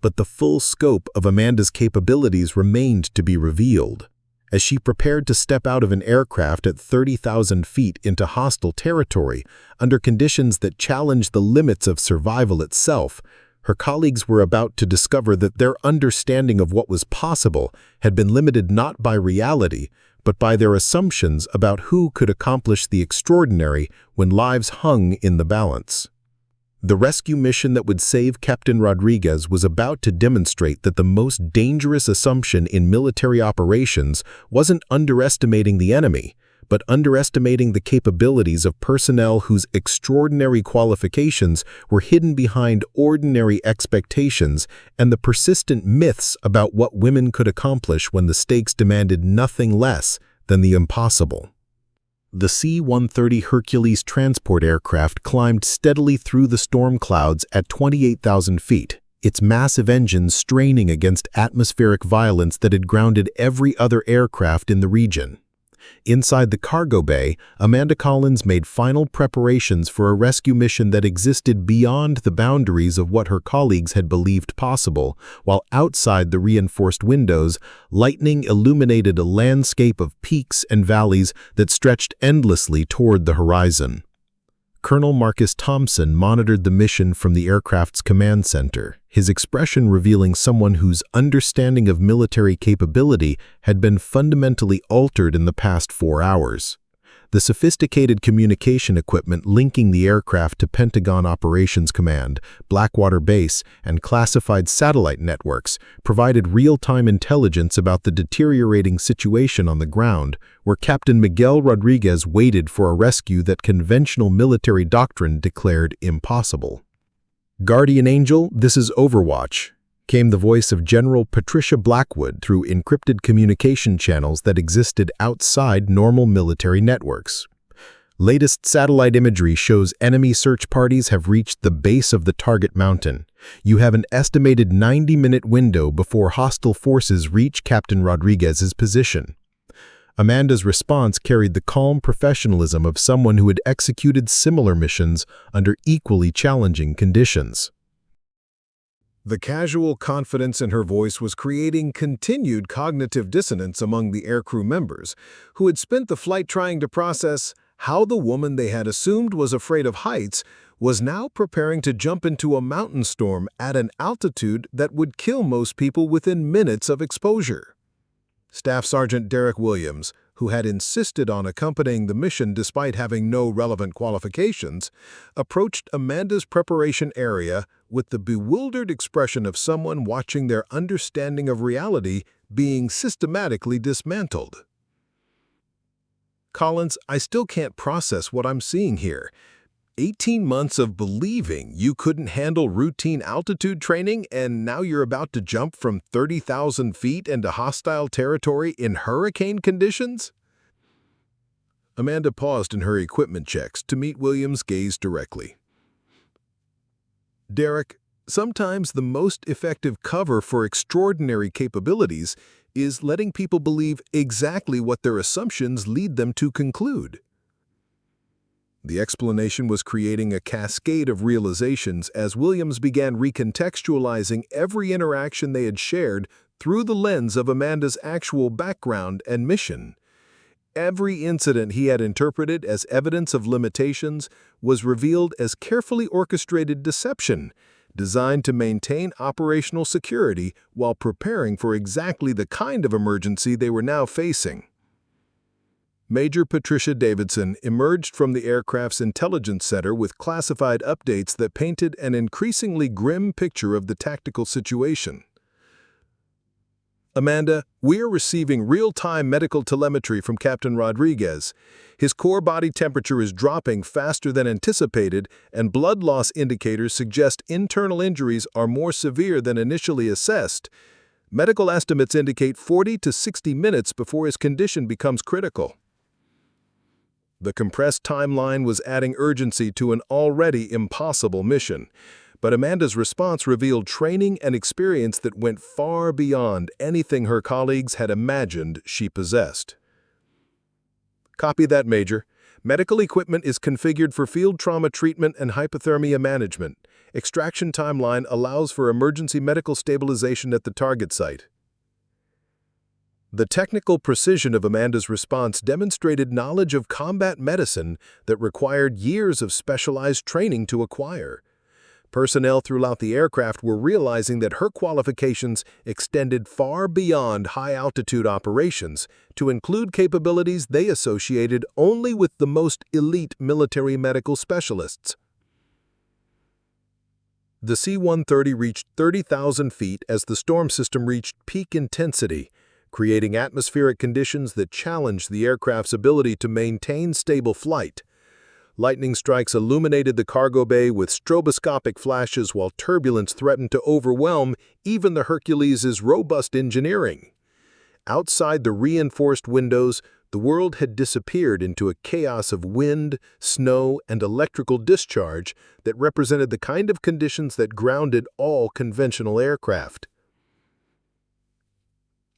But the full scope of Amanda's capabilities remained to be revealed. As she prepared to step out of an aircraft at 30,000 feet into hostile territory, under conditions that challenged the limits of survival itself, her colleagues were about to discover that their understanding of what was possible had been limited not by reality, but by their assumptions about who could accomplish the extraordinary when lives hung in the balance. The rescue mission that would save Captain Rodriguez was about to demonstrate that the most dangerous assumption in military operations wasn't underestimating the enemy, but underestimating the capabilities of personnel whose extraordinary qualifications were hidden behind ordinary expectations and the persistent myths about what women could accomplish when the stakes demanded nothing less than the impossible. The C-130 Hercules transport aircraft climbed steadily through the storm clouds at 28,000 feet, its massive engines straining against atmospheric violence that had grounded every other aircraft in the region. Inside the cargo bay, Amanda Collins made final preparations for a rescue mission that existed beyond the boundaries of what her colleagues had believed possible, while outside the reinforced windows, lightning illuminated a landscape of peaks and valleys that stretched endlessly toward the horizon. Colonel Marcus Thompson monitored the mission from the aircraft's command center, his expression revealing someone whose understanding of military capability had been fundamentally altered in the past 4 hours. The sophisticated communication equipment linking the aircraft to Pentagon Operations Command, Blackwater Base, and classified satellite networks provided real-time intelligence about the deteriorating situation on the ground, where Captain Miguel Rodriguez waited for a rescue that conventional military doctrine declared impossible. "Guardian Angel, this is Overwatch," came the voice of General Patricia Blackwood through encrypted communication channels that existed outside normal military networks. Latest satellite imagery shows enemy search parties have reached the base of the target mountain. You have an estimated 90-minute window before hostile forces reach Captain Rodriguez's position. Amanda's response carried the calm professionalism of someone who had executed similar missions under equally challenging conditions. The casual confidence in her voice was creating continued cognitive dissonance among the aircrew members, who had spent the flight trying to process how the woman they had assumed was afraid of heights was now preparing to jump into a mountain storm at an altitude that would kill most people within minutes of exposure. Staff Sergeant Derek Williams, who had insisted on accompanying the mission despite having no relevant qualifications, approached Amanda's preparation area with the bewildered expression of someone watching their understanding of reality being systematically dismantled. "Collins, I still can't process what I'm seeing here. 18 months of believing you couldn't handle routine altitude training, and now you're about to jump from 30,000 feet into hostile territory in hurricane conditions?" Amanda paused in her equipment checks to meet Williams' gaze directly. "Derek, sometimes the most effective cover for extraordinary capabilities is letting people believe exactly what their assumptions lead them to conclude." The explanation was creating a cascade of realizations as Williams began recontextualizing every interaction they had shared through the lens of Amanda's actual background and mission. Every incident he had interpreted as evidence of limitations was revealed as carefully orchestrated deception, designed to maintain operational security while preparing for exactly the kind of emergency they were now facing. Major Patricia Davidson emerged from the aircraft's intelligence center with classified updates that painted an increasingly grim picture of the tactical situation. "Amanda, we are receiving real-time medical telemetry from Captain Rodriguez. His core body temperature is dropping faster than anticipated, and blood loss indicators suggest internal injuries are more severe than initially assessed. Medical estimates indicate 40 to 60 minutes before his condition becomes critical." The compressed timeline was adding urgency to an already impossible mission, but Amanda's response revealed training and experience that went far beyond anything her colleagues had imagined she possessed. "Copy that, Major. Medical equipment is configured for field trauma treatment and hypothermia management. Extraction timeline allows for emergency medical stabilization at the target site." The technical precision of Amanda's response demonstrated knowledge of combat medicine that required years of specialized training to acquire. Personnel throughout the aircraft were realizing that her qualifications extended far beyond high-altitude operations to include capabilities they associated only with the most elite military medical specialists. The C-130 reached 30,000 feet as the storm system reached peak intensity, creating atmospheric conditions that challenged the aircraft's ability to maintain stable flight. Lightning strikes illuminated the cargo bay with stroboscopic flashes while turbulence threatened to overwhelm even the Hercules' robust engineering. Outside the reinforced windows, the world had disappeared into a chaos of wind, snow, and electrical discharge that represented the kind of conditions that grounded all conventional aircraft.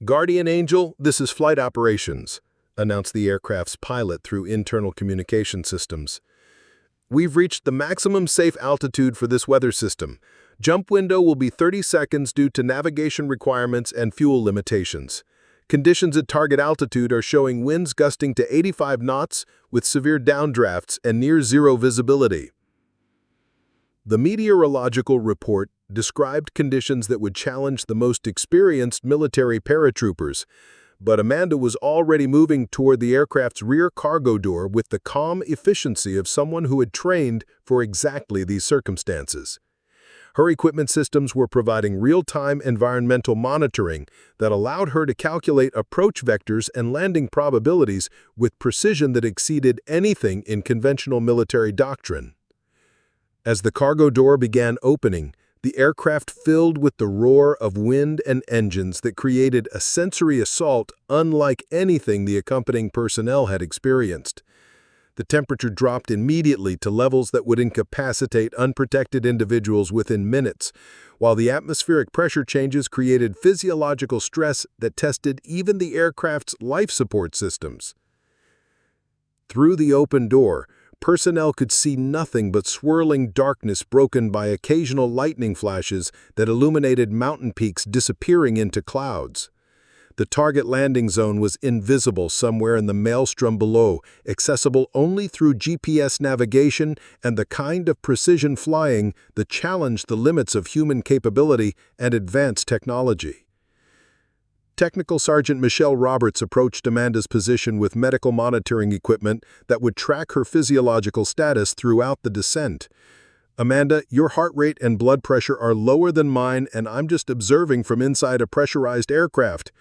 "Guardian Angel, this is flight operations," announced the aircraft's pilot through internal communication systems. "We've reached the maximum safe altitude for this weather system. Jump window will be 30 seconds due to navigation requirements and fuel limitations. Conditions at target altitude are showing winds gusting to 85 knots with severe downdrafts and near-zero visibility." The meteorological report described conditions that would challenge the most experienced military paratroopers, but Amanda was already moving toward the aircraft's rear cargo door with the calm efficiency of someone who had trained for exactly these circumstances. Her equipment systems were providing real-time environmental monitoring that allowed her to calculate approach vectors and landing probabilities with precision that exceeded anything in conventional military doctrine. As the cargo door began opening, the aircraft filled with the roar of wind and engines that created a sensory assault unlike anything the accompanying personnel had experienced. The temperature dropped immediately to levels that would incapacitate unprotected individuals within minutes, while the atmospheric pressure changes created physiological stress that tested even the aircraft's life support systems. Through the open door, personnel could see nothing but swirling darkness broken by occasional lightning flashes that illuminated mountain peaks disappearing into clouds. The target landing zone was invisible somewhere in the maelstrom below, accessible only through GPS navigation and the kind of precision flying that challenged the limits of human capability and advanced technology. Technical Sergeant Michelle Roberts approached Amanda's position with medical monitoring equipment that would track her physiological status throughout the descent. "Amanda, your heart rate and blood pressure are lower than mine, and I'm just observing from inside a pressurized aircraft.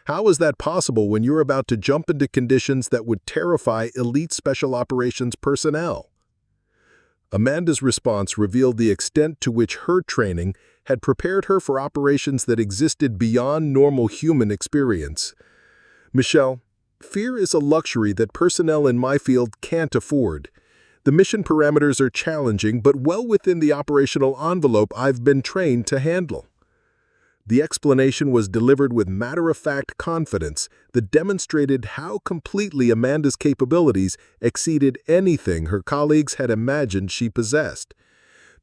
How is that possible when you're about to jump into conditions that would terrify elite special operations personnel?" Amanda's response revealed the extent to which her training had prepared her for operations that existed beyond normal human experience. "Michelle, fear is a luxury that personnel in my field can't afford. The mission parameters are challenging, but well within the operational envelope I've been trained to handle." The explanation was delivered with matter-of-fact confidence that demonstrated how completely Amanda's capabilities exceeded anything her colleagues had imagined she possessed.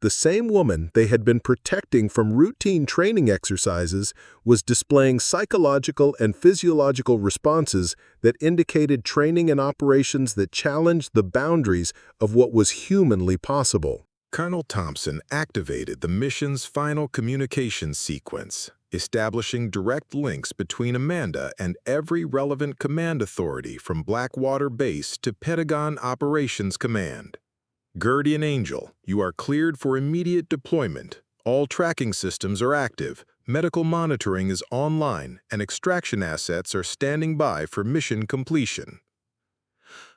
The same woman they had been protecting from routine training exercises was displaying psychological and physiological responses that indicated training and operations that challenged the boundaries of what was humanly possible. Colonel Thompson activated the mission's final communication sequence, establishing direct links between Amanda and every relevant command authority from Blackwater Base to Pentagon Operations Command. "Guardian Angel, you are cleared for immediate deployment. All tracking systems are active, medical monitoring is online, and extraction assets are standing by for mission completion."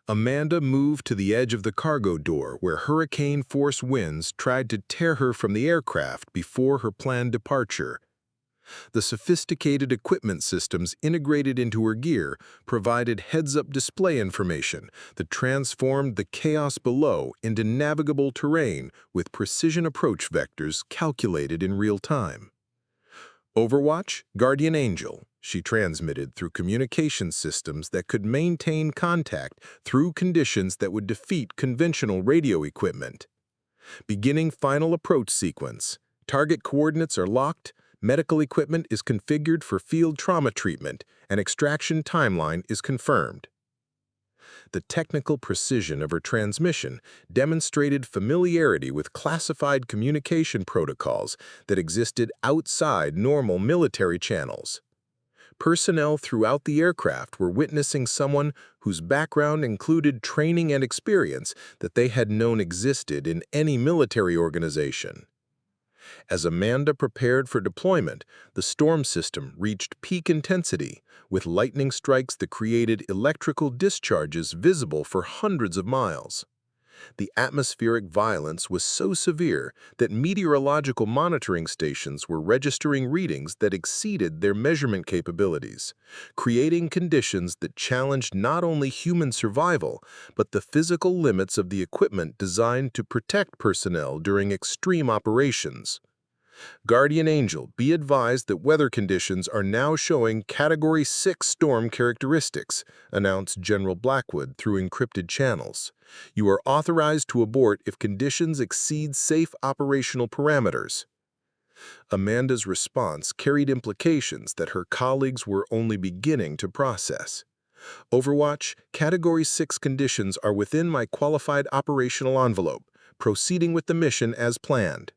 Amanda moved to the edge of the cargo door where hurricane-force winds tried to tear her from the aircraft before her planned departure. The sophisticated equipment systems integrated into her gear provided heads-up display information that transformed the chaos below into navigable terrain with precision approach vectors calculated in real time. "Overwatch, Guardian Angel," she transmitted through communication systems that could maintain contact through conditions that would defeat conventional radio equipment. "Beginning final approach sequence. Target coordinates are locked, medical equipment is configured for field trauma treatment, and extraction timeline is confirmed." The technical precision of her transmission demonstrated familiarity with classified communication protocols that existed outside normal military channels. Personnel throughout the aircraft were witnessing someone whose background included training and experience that they had known existed in any military organization. As Amanda prepared for deployment, the storm system reached peak intensity, with lightning strikes that created electrical discharges visible for hundreds of miles. The atmospheric violence was so severe that meteorological monitoring stations were registering readings that exceeded their measurement capabilities, creating conditions that challenged not only human survival, but the physical limits of the equipment designed to protect personnel during extreme operations. "Guardian Angel, be advised that weather conditions are now showing Category 6 storm characteristics," announced General Blackwood through encrypted channels. "You are authorized to abort if conditions exceed safe operational parameters." Amanda's response carried implications that her colleagues were only beginning to process. "Overwatch, Category 6 conditions are within my qualified operational envelope, proceeding with the mission as planned."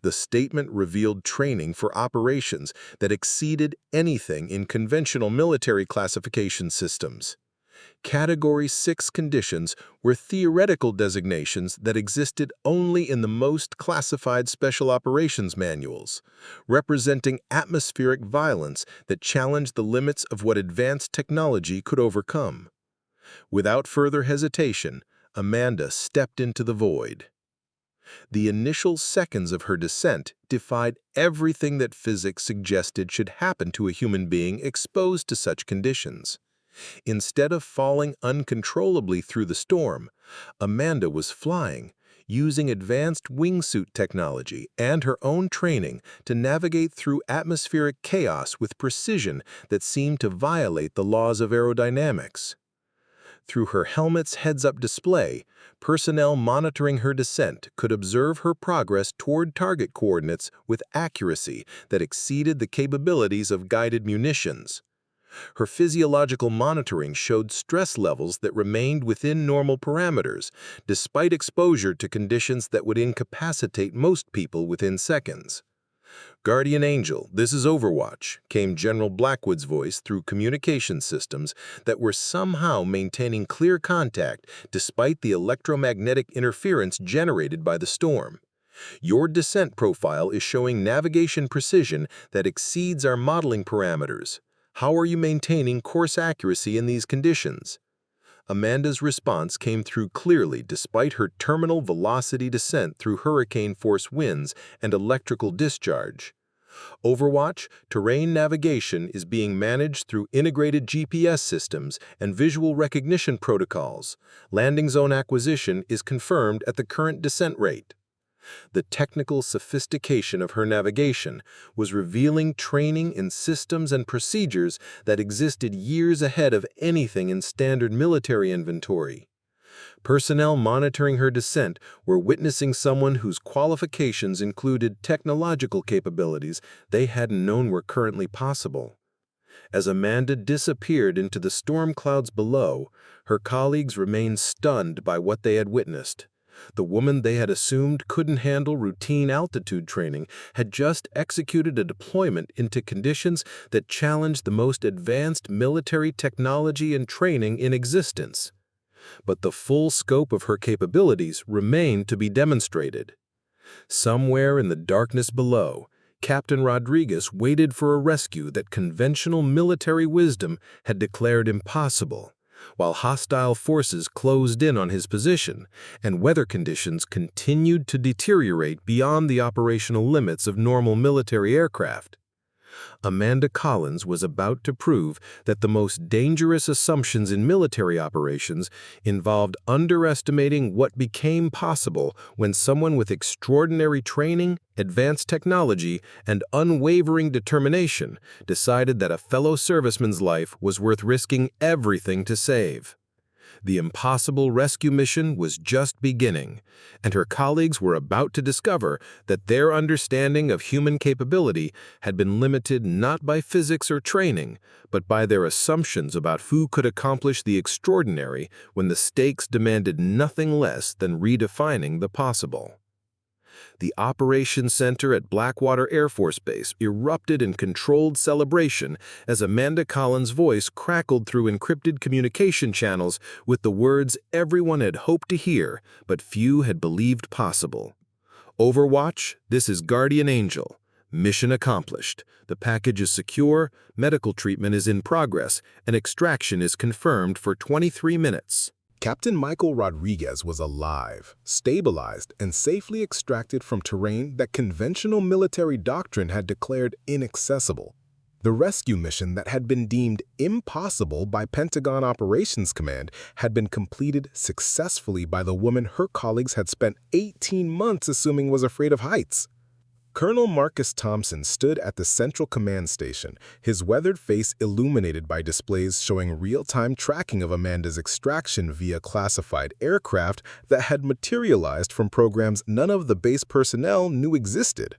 The statement revealed training for operations that exceeded anything in conventional military classification systems. Category 6 conditions were theoretical designations that existed only in the most classified special operations manuals, representing atmospheric violence that challenged the limits of what advanced technology could overcome. Without further hesitation, Amanda stepped into the void. The initial seconds of her descent defied everything that physics suggested should happen to a human being exposed to such conditions. Instead of falling uncontrollably through the storm, Amanda was flying, using advanced wingsuit technology and her own training to navigate through atmospheric chaos with precision that seemed to violate the laws of aerodynamics. Through her helmet's heads-up display, personnel monitoring her descent could observe her progress toward target coordinates with accuracy that exceeded the capabilities of guided munitions. Her physiological monitoring showed stress levels that remained within normal parameters, despite exposure to conditions that would incapacitate most people within seconds. "Guardian Angel, this is Overwatch," came General Blackwood's voice through communication systems that were somehow maintaining clear contact despite the electromagnetic interference generated by the storm. "Your descent profile is showing navigation precision that exceeds our modeling parameters. How are you maintaining course accuracy in these conditions?" Amanda's response came through clearly despite her terminal velocity descent through hurricane-force winds and electrical discharge. "Overwatch, terrain navigation is being managed through integrated GPS systems and visual recognition protocols. Landing zone acquisition is confirmed at the current descent rate." The technical sophistication of her navigation was revealing training in systems and procedures that existed years ahead of anything in standard military inventory. Personnel monitoring her descent were witnessing someone whose qualifications included technological capabilities they hadn't known were currently possible. As Amanda disappeared into the storm clouds below, her colleagues remained stunned by what they had witnessed. The woman they had assumed couldn't handle routine altitude training had just executed a deployment into conditions that challenged the most advanced military technology and training in existence. But the full scope of her capabilities remained to be demonstrated. Somewhere in the darkness below, Captain Rodriguez waited for a rescue that conventional military wisdom had declared impossible, while hostile forces closed in on his position and weather conditions continued to deteriorate beyond the operational limits of normal military aircraft. Amanda Collins was about to prove that the most dangerous assumptions in military operations involved underestimating what became possible when someone with extraordinary training, advanced technology, and unwavering determination decided that a fellow serviceman's life was worth risking everything to save. The impossible rescue mission was just beginning, and her colleagues were about to discover that their understanding of human capability had been limited not by physics or training, but by their assumptions about who could accomplish the extraordinary when the stakes demanded nothing less than redefining the possible. The Operations Center at Blackwater Air Force Base erupted in controlled celebration as Amanda Collins' voice crackled through encrypted communication channels with the words everyone had hoped to hear, but few had believed possible. "Overwatch, this is Guardian Angel. Mission accomplished. The package is secure, medical treatment is in progress, and extraction is confirmed for 23 minutes. Captain Michael Rodriguez was alive, stabilized, and safely extracted from terrain that conventional military doctrine had declared inaccessible. The rescue mission that had been deemed impossible by Pentagon Operations Command had been completed successfully by the woman her colleagues had spent 18 months assuming was afraid of heights. Colonel Marcus Thompson stood at the Central Command Station, his weathered face illuminated by displays showing real-time tracking of Amanda's extraction via classified aircraft that had materialized from programs none of the base personnel knew existed.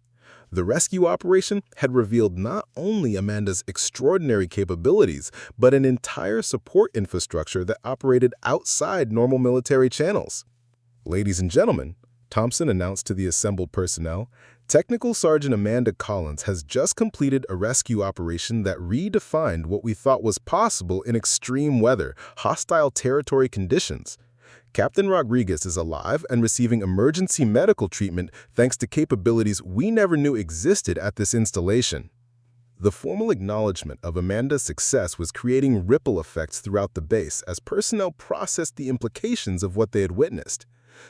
The rescue operation had revealed not only Amanda's extraordinary capabilities, but an entire support infrastructure that operated outside normal military channels. "Ladies and gentlemen," Thompson announced to the assembled personnel, "Technical Sergeant Amanda Collins has just completed a rescue operation that redefined what we thought was possible in extreme weather, hostile territory conditions. Captain Rodriguez is alive and receiving emergency medical treatment thanks to capabilities we never knew existed at this installation." The formal acknowledgement of Amanda's success was creating ripple effects throughout the base as personnel processed the implications of what they had witnessed.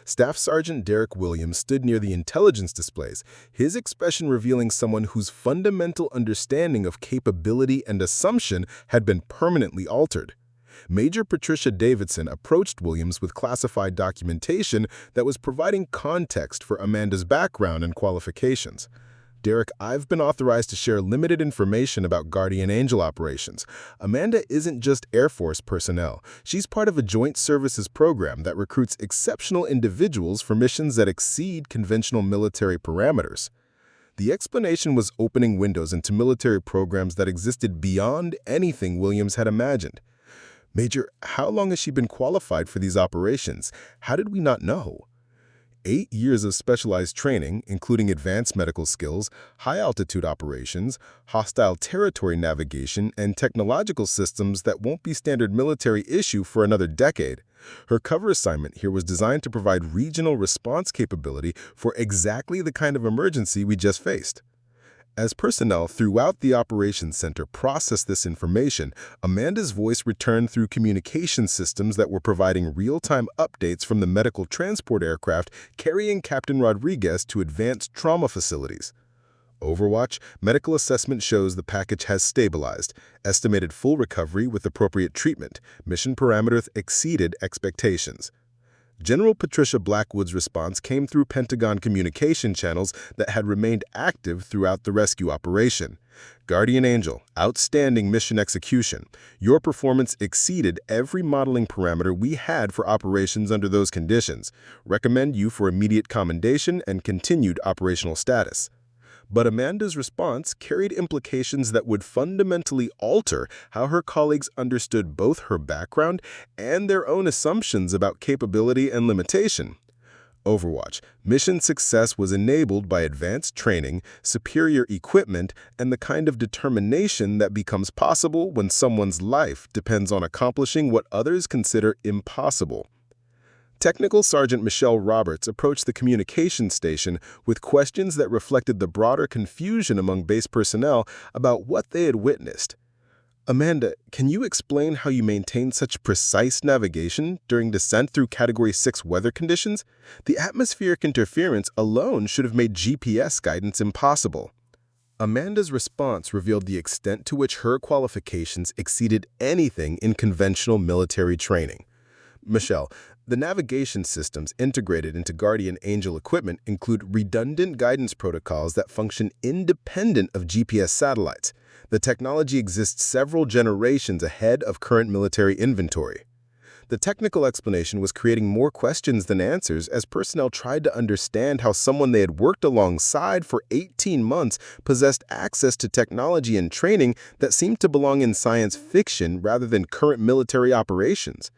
Staff Sergeant Derek Williams stood near the intelligence displays, his expression revealing someone whose fundamental understanding of capability and assumption had been permanently altered. Major Patricia Davidson approached Williams with classified documentation that was providing context for Amanda's background and qualifications. Derek, I've been authorized to share limited information about Guardian Angel operations. Amanda isn't just Air Force personnel. She's part of a joint services program that recruits exceptional individuals for missions that exceed conventional military parameters. The explanation was opening windows into military programs that existed beyond anything Williams had imagined. Major, how long has she been qualified for these operations? How did we not know? 8 years of specialized training, including advanced medical skills, high-altitude operations, hostile territory navigation, and technological systems that won't be standard military issue for another decade. Her cover assignment here was designed to provide regional response capability for exactly the kind of emergency we just faced. As personnel throughout the operations center processed this information, Amanda's voice returned through communication systems that were providing real-time updates from the medical transport aircraft carrying Captain Rodriguez to advanced trauma facilities. Overwatch, medical assessment shows the package has stabilized. Estimated full recovery with appropriate treatment. Mission parameters exceeded expectations. General Patricia Blackwood's response came through Pentagon communication channels that had remained active throughout the rescue operation. Guardian Angel, outstanding mission execution. Your performance exceeded every modeling parameter we had for operations under those conditions. Recommend you for immediate commendation and continued operational status. But Amanda's response carried implications that would fundamentally alter how her colleagues understood both her background and their own assumptions about capability and limitation. Overwatch, mission success was enabled by advanced training, superior equipment, and the kind of determination that becomes possible when someone's life depends on accomplishing what others consider impossible. Technical Sergeant Michelle Roberts approached the communication station with questions that reflected the broader confusion among base personnel about what they had witnessed. Amanda, can you explain how you maintained such precise navigation during descent through Category 6 weather conditions? The atmospheric interference alone should have made GPS guidance impossible. Amanda's response revealed the extent to which her qualifications exceeded anything in conventional military training. Michelle, the navigation systems integrated into Guardian Angel equipment include redundant guidance protocols that function independent of GPS satellites. The technology exists several generations ahead of current military inventory. The technical explanation was creating more questions than answers as personnel tried to understand how someone they had worked alongside for 18 months possessed access to technology and training that seemed to belong in science fiction rather than current military operations.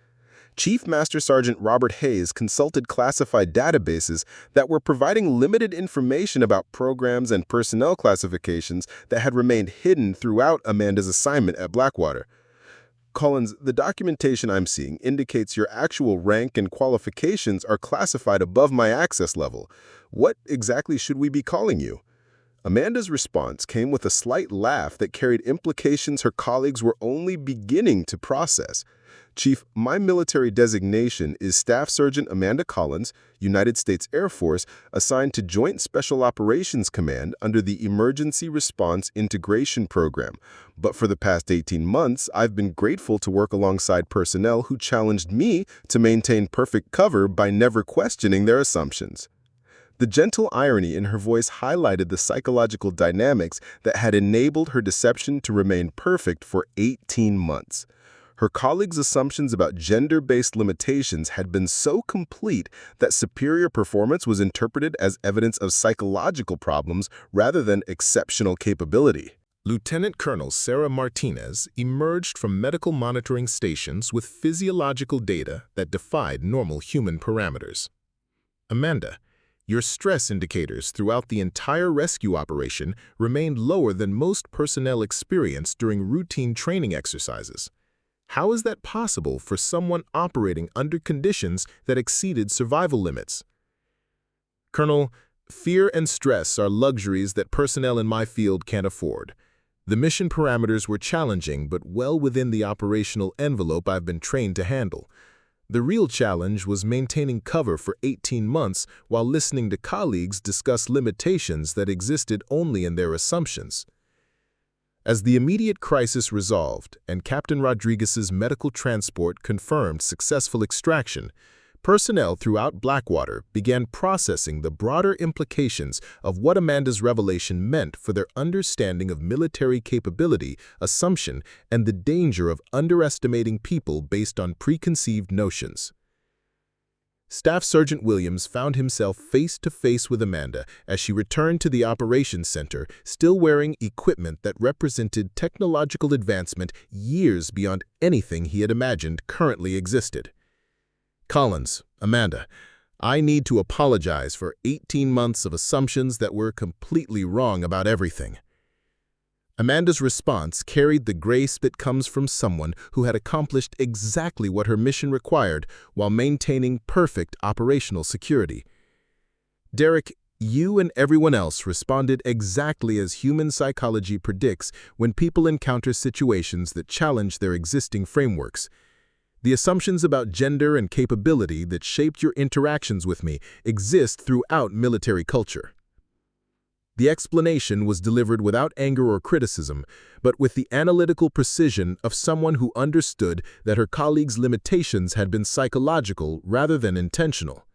Chief Master Sergeant Robert Hayes consulted classified databases that were providing limited information about programs and personnel classifications that had remained hidden throughout Amanda's assignment at Blackwater. Collins, the documentation I'm seeing indicates your actual rank and qualifications are classified above my access level. What exactly should we be calling you? Amanda's response came with a slight laugh that carried implications her colleagues were only beginning to process. Chief, my military designation is Staff Sergeant Amanda Collins, United States Air Force, assigned to Joint Special Operations Command under the Emergency Response Integration Program. But for the past 18 months, I've been grateful to work alongside personnel who challenged me to maintain perfect cover by never questioning their assumptions. The gentle irony in her voice highlighted the psychological dynamics that had enabled her deception to remain perfect for 18 months. Her colleagues' assumptions about gender-based limitations had been so complete that superior performance was interpreted as evidence of psychological problems rather than exceptional capability. Lieutenant Colonel Sarah Martinez emerged from medical monitoring stations with physiological data that defied normal human parameters. Amanda, your stress indicators throughout the entire rescue operation remained lower than most personnel experienced during routine training exercises. How is that possible for someone operating under conditions that exceeded survival limits? Colonel, fear and stress are luxuries that personnel in my field can't afford. The mission parameters were challenging but well within the operational envelope I've been trained to handle. The real challenge was maintaining cover for 18 months while listening to colleagues discuss limitations that existed only in their assumptions. As the immediate crisis resolved and Captain Rodriguez's medical transport confirmed successful extraction, personnel throughout Blackwater began processing the broader implications of what Amanda's revelation meant for their understanding of military capability, assumption, and the danger of underestimating people based on preconceived notions. Staff Sergeant Williams found himself face-to-face with Amanda as she returned to the operations center, still wearing equipment that represented technological advancement years beyond anything he had imagined currently existed. "Collins, Amanda, I need to apologize for 18 months of assumptions that were completely wrong about everything." Amanda's response carried the grace that comes from someone who had accomplished exactly what her mission required while maintaining perfect operational security. "Derek, you and everyone else responded exactly as human psychology predicts when people encounter situations that challenge their existing frameworks. The assumptions about gender and capability that shaped your interactions with me exist throughout military culture." The explanation was delivered without anger or criticism, but with the analytical precision of someone who understood that her colleagues' limitations had been psychological rather than intentional.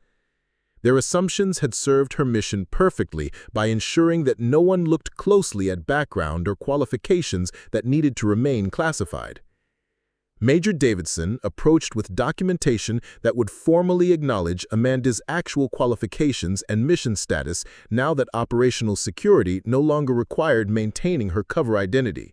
Their assumptions had served her mission perfectly by ensuring that no one looked closely at background or qualifications that needed to remain classified. Major Davidson approached with documentation that would formally acknowledge Amanda's actual qualifications and mission status now that operational security no longer required maintaining her cover identity.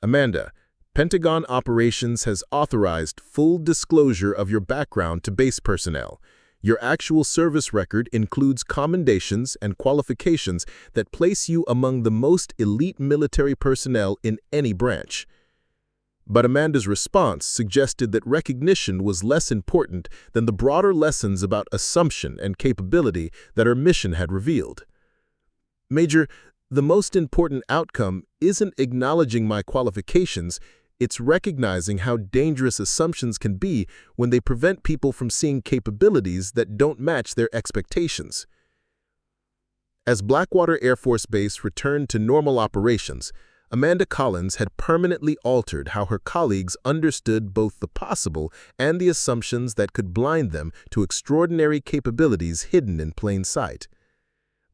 "Amanda, Pentagon Operations has authorized full disclosure of your background to base personnel. Your actual service record includes commendations and qualifications that place you among the most elite military personnel in any branch." But Amanda's response suggested that recognition was less important than the broader lessons about assumption and capability that her mission had revealed. "Major, the most important outcome isn't acknowledging my qualifications, it's recognizing how dangerous assumptions can be when they prevent people from seeing capabilities that don't match their expectations." As Blackwater Air Force Base returned to normal operations, Amanda Collins had permanently altered how her colleagues understood both the possible and the assumptions that could blind them to extraordinary capabilities hidden in plain sight.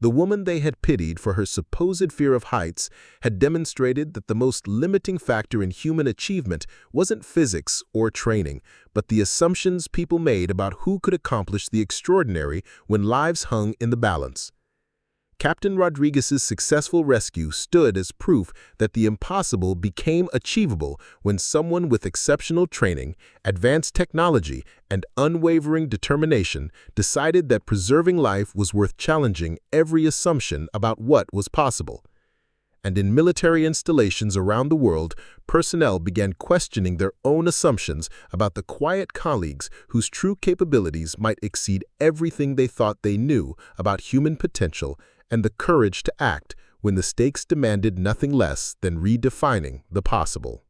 The woman they had pitied for her supposed fear of heights had demonstrated that the most limiting factor in human achievement wasn't physics or training, but the assumptions people made about who could accomplish the extraordinary when lives hung in the balance. Captain Rodriguez's successful rescue stood as proof that the impossible became achievable when someone with exceptional training, advanced technology, and unwavering determination decided that preserving life was worth challenging every assumption about what was possible. And in military installations around the world, personnel began questioning their own assumptions about the quiet colleagues whose true capabilities might exceed everything they thought they knew about human potential and the courage to act when the stakes demanded nothing less than redefining the possible.